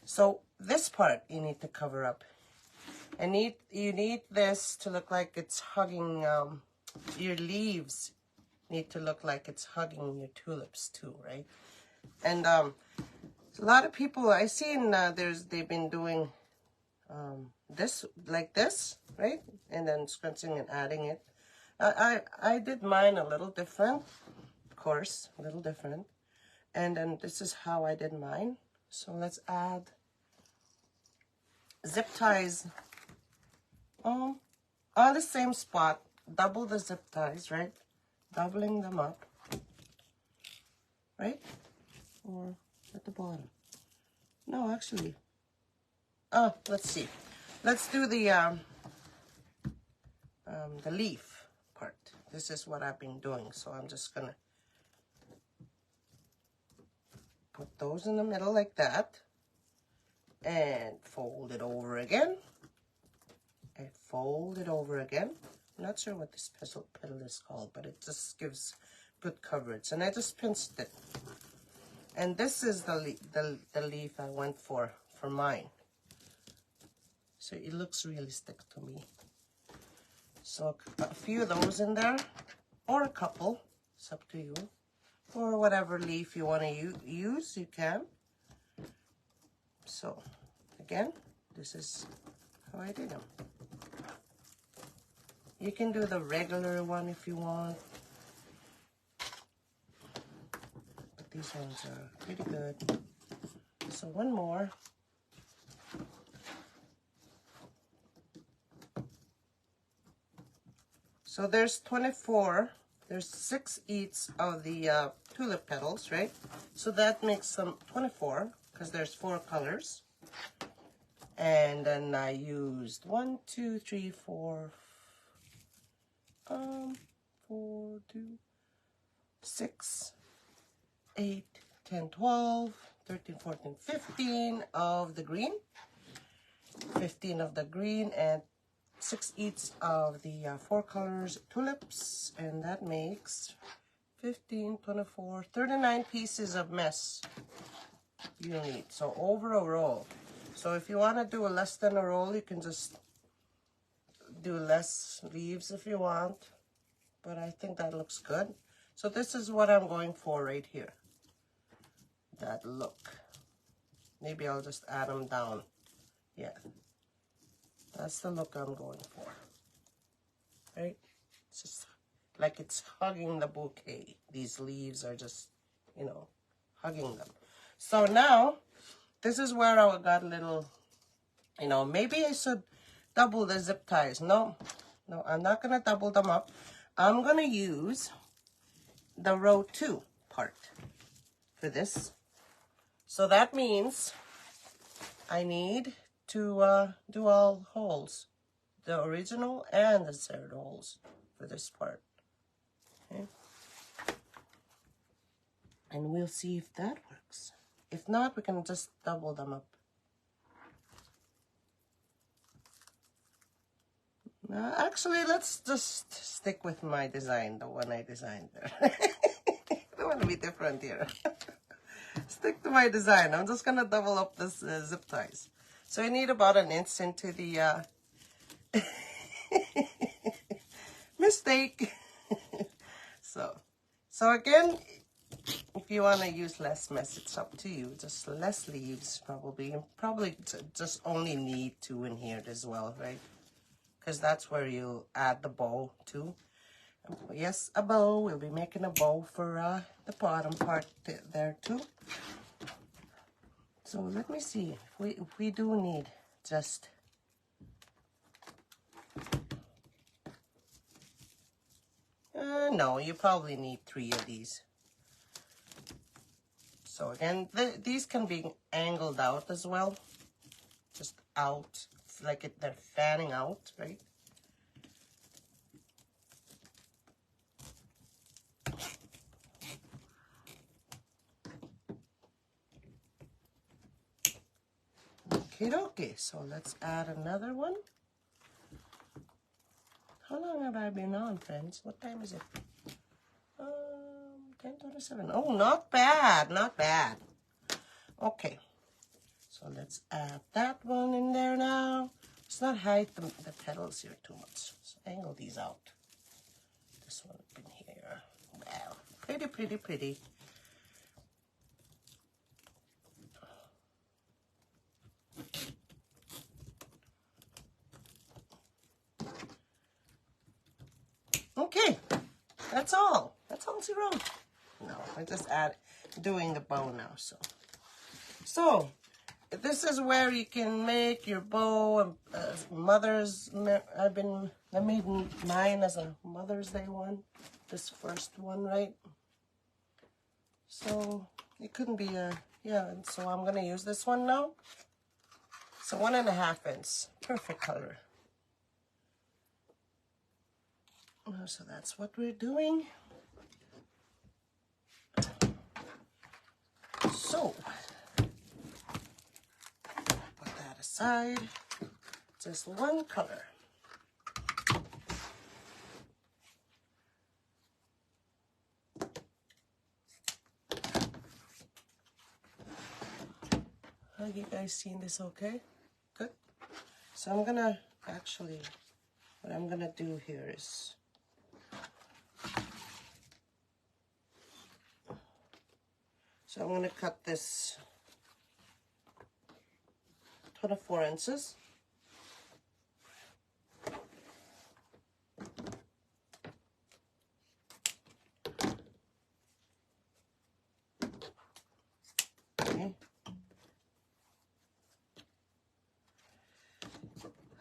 So this part you need to cover up. And you need this to look like it's hugging your leaves. Need to look like it's hugging your tulips too, right? And a lot of people I've seen they've been doing this like this, right? And then scrunching and adding it. I did mine a little different, of course, a little different. And then this is how I did mine. So let's add zip ties on the same spot. Double the zip ties, right? Doubling them up, right? Or at the bottom. No, actually. Oh, let's see. Let's do the leaf part. This is what I've been doing, so I'm just gonna put those in the middle like that. And fold it over again. And fold it over again. I'm not sure what this petal is called, but it just gives good coverage. And I just pinched it. And this is the leaf I went for mine. So it looks realistic to me. So a few of those in there, or a couple, it's up to you. Or whatever leaf you want to use, you can. So again, this is how I did them. You can do the regular one if you want. But these ones are pretty good. So one more. So there's 24, there's 6 each of the tulip petals, right? So that makes them 24, because there's 4 colors. And then I used 1, 2, 3, 4, 4, 2, 6, 8, 10, 12, 13, 14, 15 of the green. 15 of the green and 6 each of the 4 colors tulips, and that makes 15, 24, 39 pieces of mess you need. So over a roll. So if you want to do less than a roll, you can just do less leaves if you want, but I think that looks good. So this is what I'm going for right here, that look. Maybe I'll just add them down. Yeah, that's the look I'm going for, right? It's just like it's hugging the bouquet. These leaves are just, you know, hugging them. So now, this is where I got a little, you know, maybe I should double the zip ties. No, I'm not going to double them up. I'm going to use the row 2 part for this. So that means I need to do all holes, the original and the third holes for this part. Okay. And we'll see if that works. If not, we can just double them up. Actually, let's just stick with my design, the one I designed there. I don't want to be different here. Stick to my design. I'm just going to double up this zip ties. So I need about 1 inch into the mistake. So again, if you want to use less mess, it's up to you. Just less leaves, probably. And probably just only need 2 in here as well, right? Because that's where you add the bow too. Yes, a bow. We'll be making a bow for the bottom part there too. So let me see if we do need just no, you probably need 3 of these. So again, these can be angled out as well, just out. It's like they're fanning out, right? Okay, so let's add another one. How long have I been on, friends? What time is it? 10:27. Oh, not bad, not bad. Okay, so let's add that one in there now. Let's not hide the petals here too much. So angle these out. This one up in here. Wow, pretty, pretty, pretty. Okay, that's all. That's all she wrote. No, I just doing the bow now. So this is where you can make your bow. Mother's. I made mine as a Mother's Day one. This first one, right? So it couldn't be yeah. So I'm gonna use this one now. So 1.5 inch, perfect color. So that's what we're doing. So, put that aside. Just one color. Are you guys seeing this okay? Good. So I'm gonna actually, what I'm gonna do here is, so I'm gonna cut this 24 inches. Okay.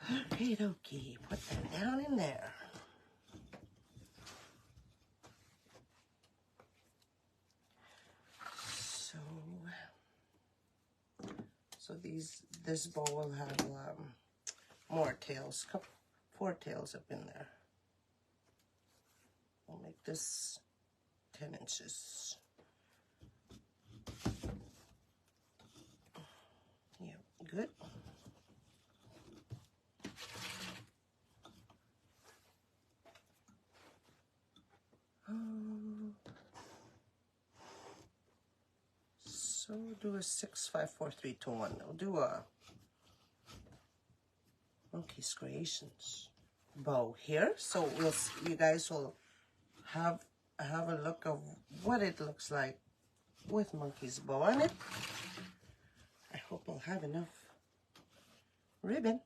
Okie dokie, put that down in there. So this bow will have more tails, 4 tails up in there. I'll make this 10 inches. Yeah, good. So do a 6, 5, 4, 3, 2, 1. I'll do a Monkey's Creations bow here. So you guys will have a look of what it looks like with Monkey's bow on it. I hope I'll have enough ribbon.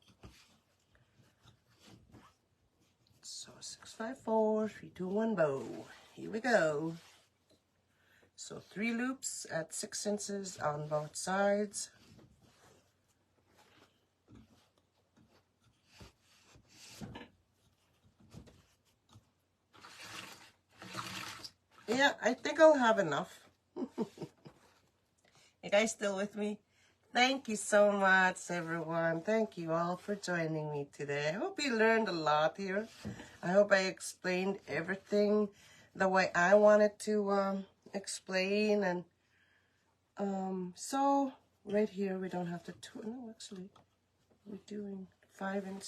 So 6, 5, 4, 3, 2, 1 bow. Here we go. So 3 loops at 6 inches on both sides. Yeah, I think I'll have enough. You guys still with me? Thank you so much, everyone. Thank you all for joining me today. I hope you learned a lot here. I hope I explained everything the way I wanted to explain. And so right here, we don't have to, no, actually, we're doing 5 inch,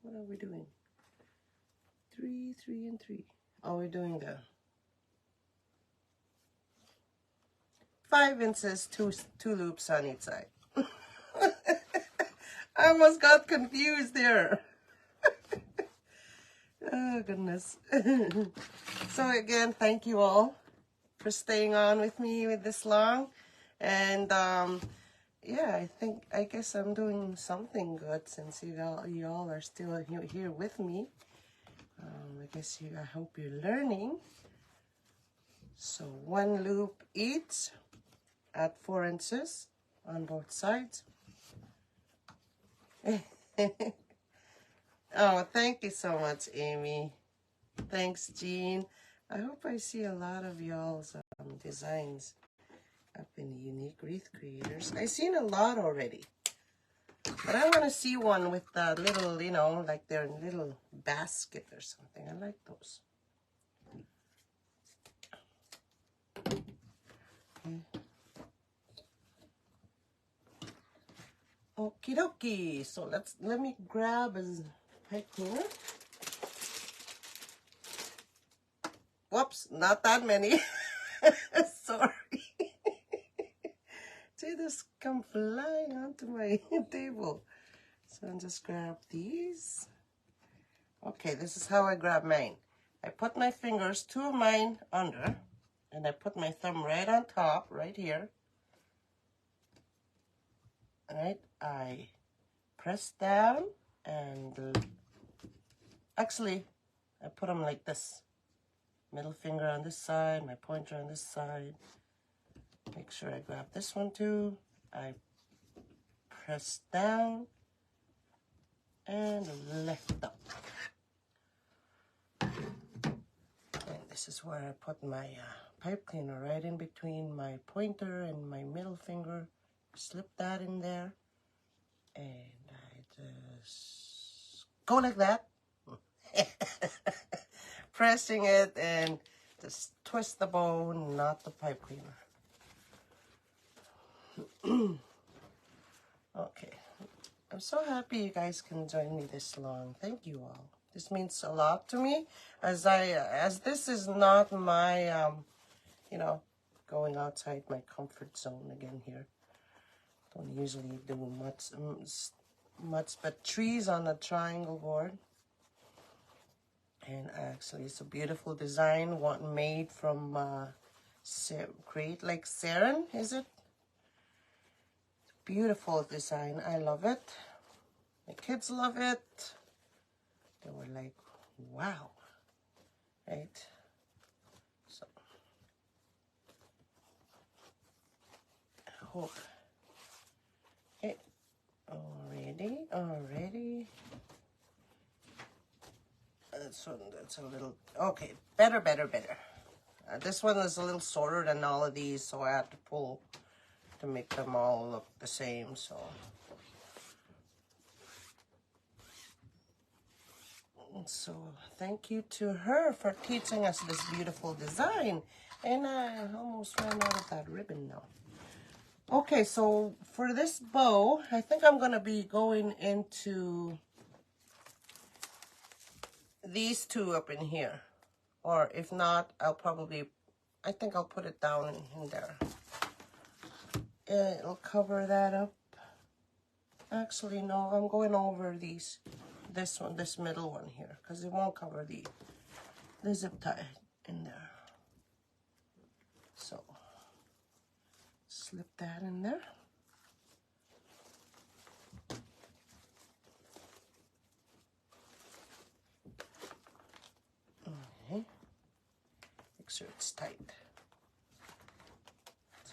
what are we doing? 3, 3, and 3. Oh, we're doing the 5 inches, two loops on each side. I almost got confused there. Oh, goodness. So again, thank you all for staying on with me with this long. And yeah, I guess I'm doing something good since you all are still here with me. I hope you're learning. So 1 loop each at 4 inches on both sides. Oh, thank you so much, Amy. Thanks, Jean. I hope I see a lot of y'all's designs up in Unique Wreath Creators. I've seen a lot already. But I want to see one with that little, you know, like their little basket or something. I like those. Okay. Okie dokie. So let me grab a pipe cleaner. Whoops, not that many. Sorry. They just come flying onto my table. So I'll just grab these. Okay, this is how I grab mine. I put my fingers, 2 of mine under, and I put my thumb right on top, right here. Alright, I press down and actually I put them like this. Middle finger on this side, my pointer on this side. Make sure I grab this one too. I press down and lift up. And this is where I put my pipe cleaner, right in between my pointer and my middle finger. Slip that in there. And I just go like that. Pressing it and just twist the bow, not the pipe cleaner. Okay. I'm so happy you guys can join me this long. Thank you all. This means a lot to me, as this is not my you know, going outside my comfort zone again here. Don't usually do much but trees on a triangle board. And actually, it's a beautiful design, one made from Great Lake Sarin, is it? Beautiful design. I love it. My kids love it. They were like, wow. Right? So, oh. Okay. Already. That's a little, okay, better. This one is a little shorter than all of these, so I have to pull to make them all look the same, so. So thank you to her for teaching us this beautiful design. And I almost ran out of that ribbon now. Okay, so for this bow, I think I'm going to be going into these two up in here. Or if not, I think I'll put it down in there. It'll cover that up. Actually, no, I'm going over this middle one here, because it won't cover the zip tie in there. So, slip that in there. Okay. Make sure it's tight.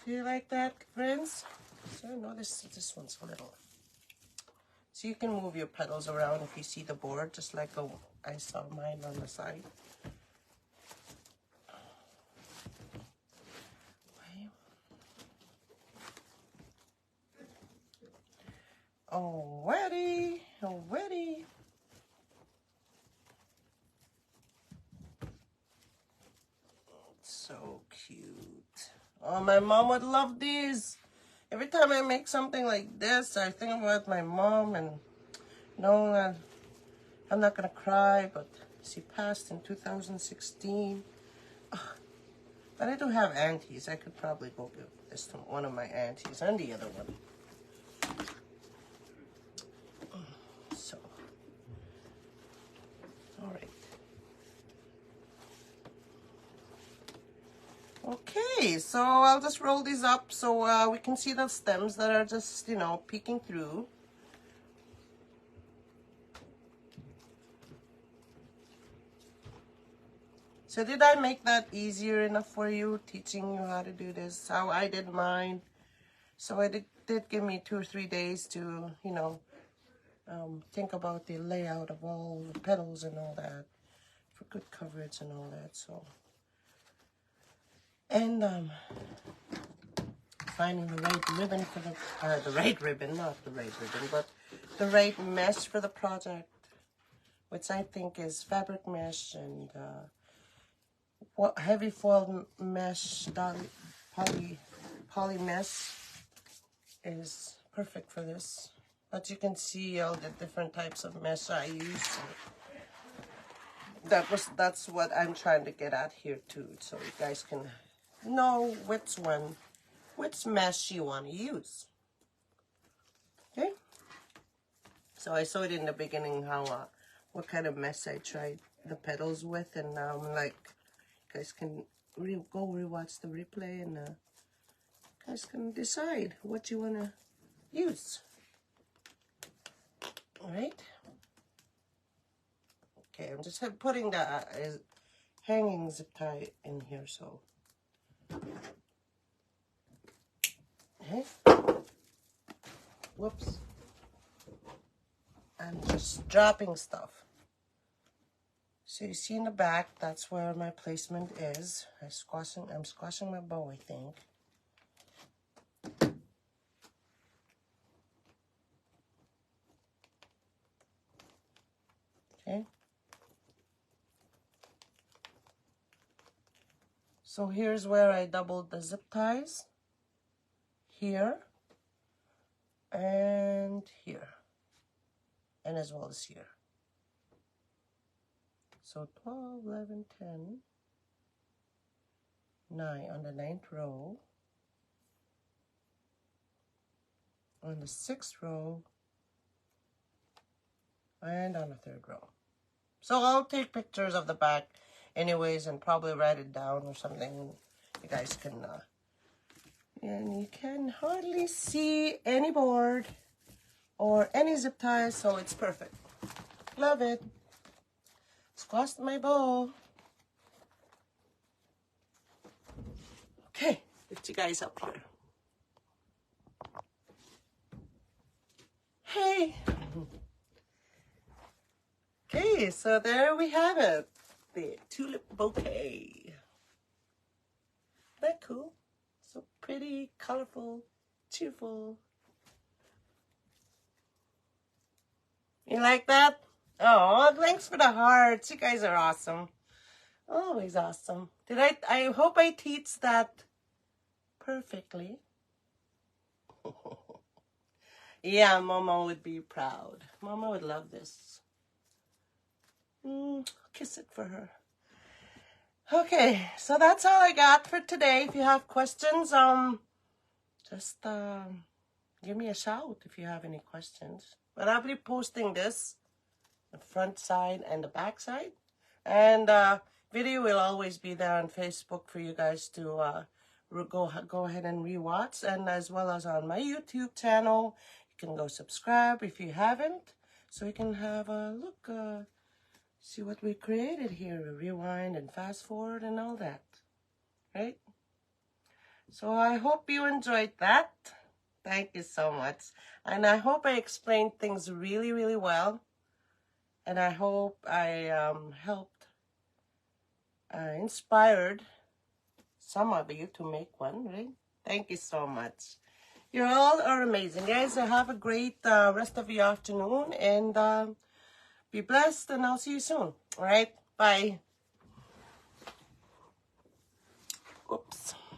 Do you like that, friends? So, notice this one's a little. So you can move your petals around if you see the board, just like I saw mine on the side. Already. So cute. Oh, my mom would love these. Every time I make something like this, I think about my mom, and no, I'm not gonna cry, but she passed in 2016. But I do have aunties. I could probably go give this to one of my aunties and the other one. So, all right. Okay, so I'll just roll these up so we can see the stems that are just, you know, peeking through. So did I make that easier enough for you, teaching you how to do this, how I did mine? So it did give me 2 or 3 days to, you know, think about the layout of all the petals and all that, for good coverage and all that, so. And finding the right ribbon for the right ribbon, not the right ribbon, but the right mesh for the project, which I think is fabric mesh and heavy foil mesh, poly mesh is perfect for this. But you can see all the different types of mesh I use. So that's what I'm trying to get at here too, so you guys can know which mesh you want to use. Okay. So I showed in the beginning how what kind of mesh I tried the petals with, and like, you guys can go rewatch the replay, and you guys can decide what you want to use. All right. Okay, I'm just putting the hanging zip tie in here, so. Okay. Whoops. I'm just dropping stuff. So you see in the back, that's where my placement is. I'm squashing my bow, I think. Okay. So here's where I doubled the zip ties. Here, and here, and as well as here. So 12, 11, 10, 9 on the 9th row, on the 6th row, and on the 3rd row. So I'll take pictures of the back anyways and probably write it down or something. You guys can, and you can hardly see any board or any zip ties, so it's perfect. Love it. Squashed my bow. Okay, lift you guys up here. Hey. Okay, so there we have it. The tulip bouquet. Isn't that cool? So pretty, colorful, cheerful. You like that? Oh, thanks for the hearts. You guys are awesome. Always awesome. I hope I teach that perfectly. Yeah, Mama would be proud. Mama would love this. Kiss it for her. Okay, so that's all I got for today. If you have questions, just give me a shout if you have any questions. But I'll be posting this, the front side and the back side. And video will always be there on Facebook for you guys to go ahead and rewatch. And as well as on my YouTube channel, you can go subscribe if you haven't. So you can have a look, see what we created here, rewind and fast forward and all that, right? So I hope you enjoyed that. Thank you so much. And I hope I explained things really, really well. And I hope I helped, inspired some of you to make one, right? Thank you so much. You all are amazing, guys. So have a great rest of your afternoon, and be blessed, and I'll see you soon. All right, bye. Oops.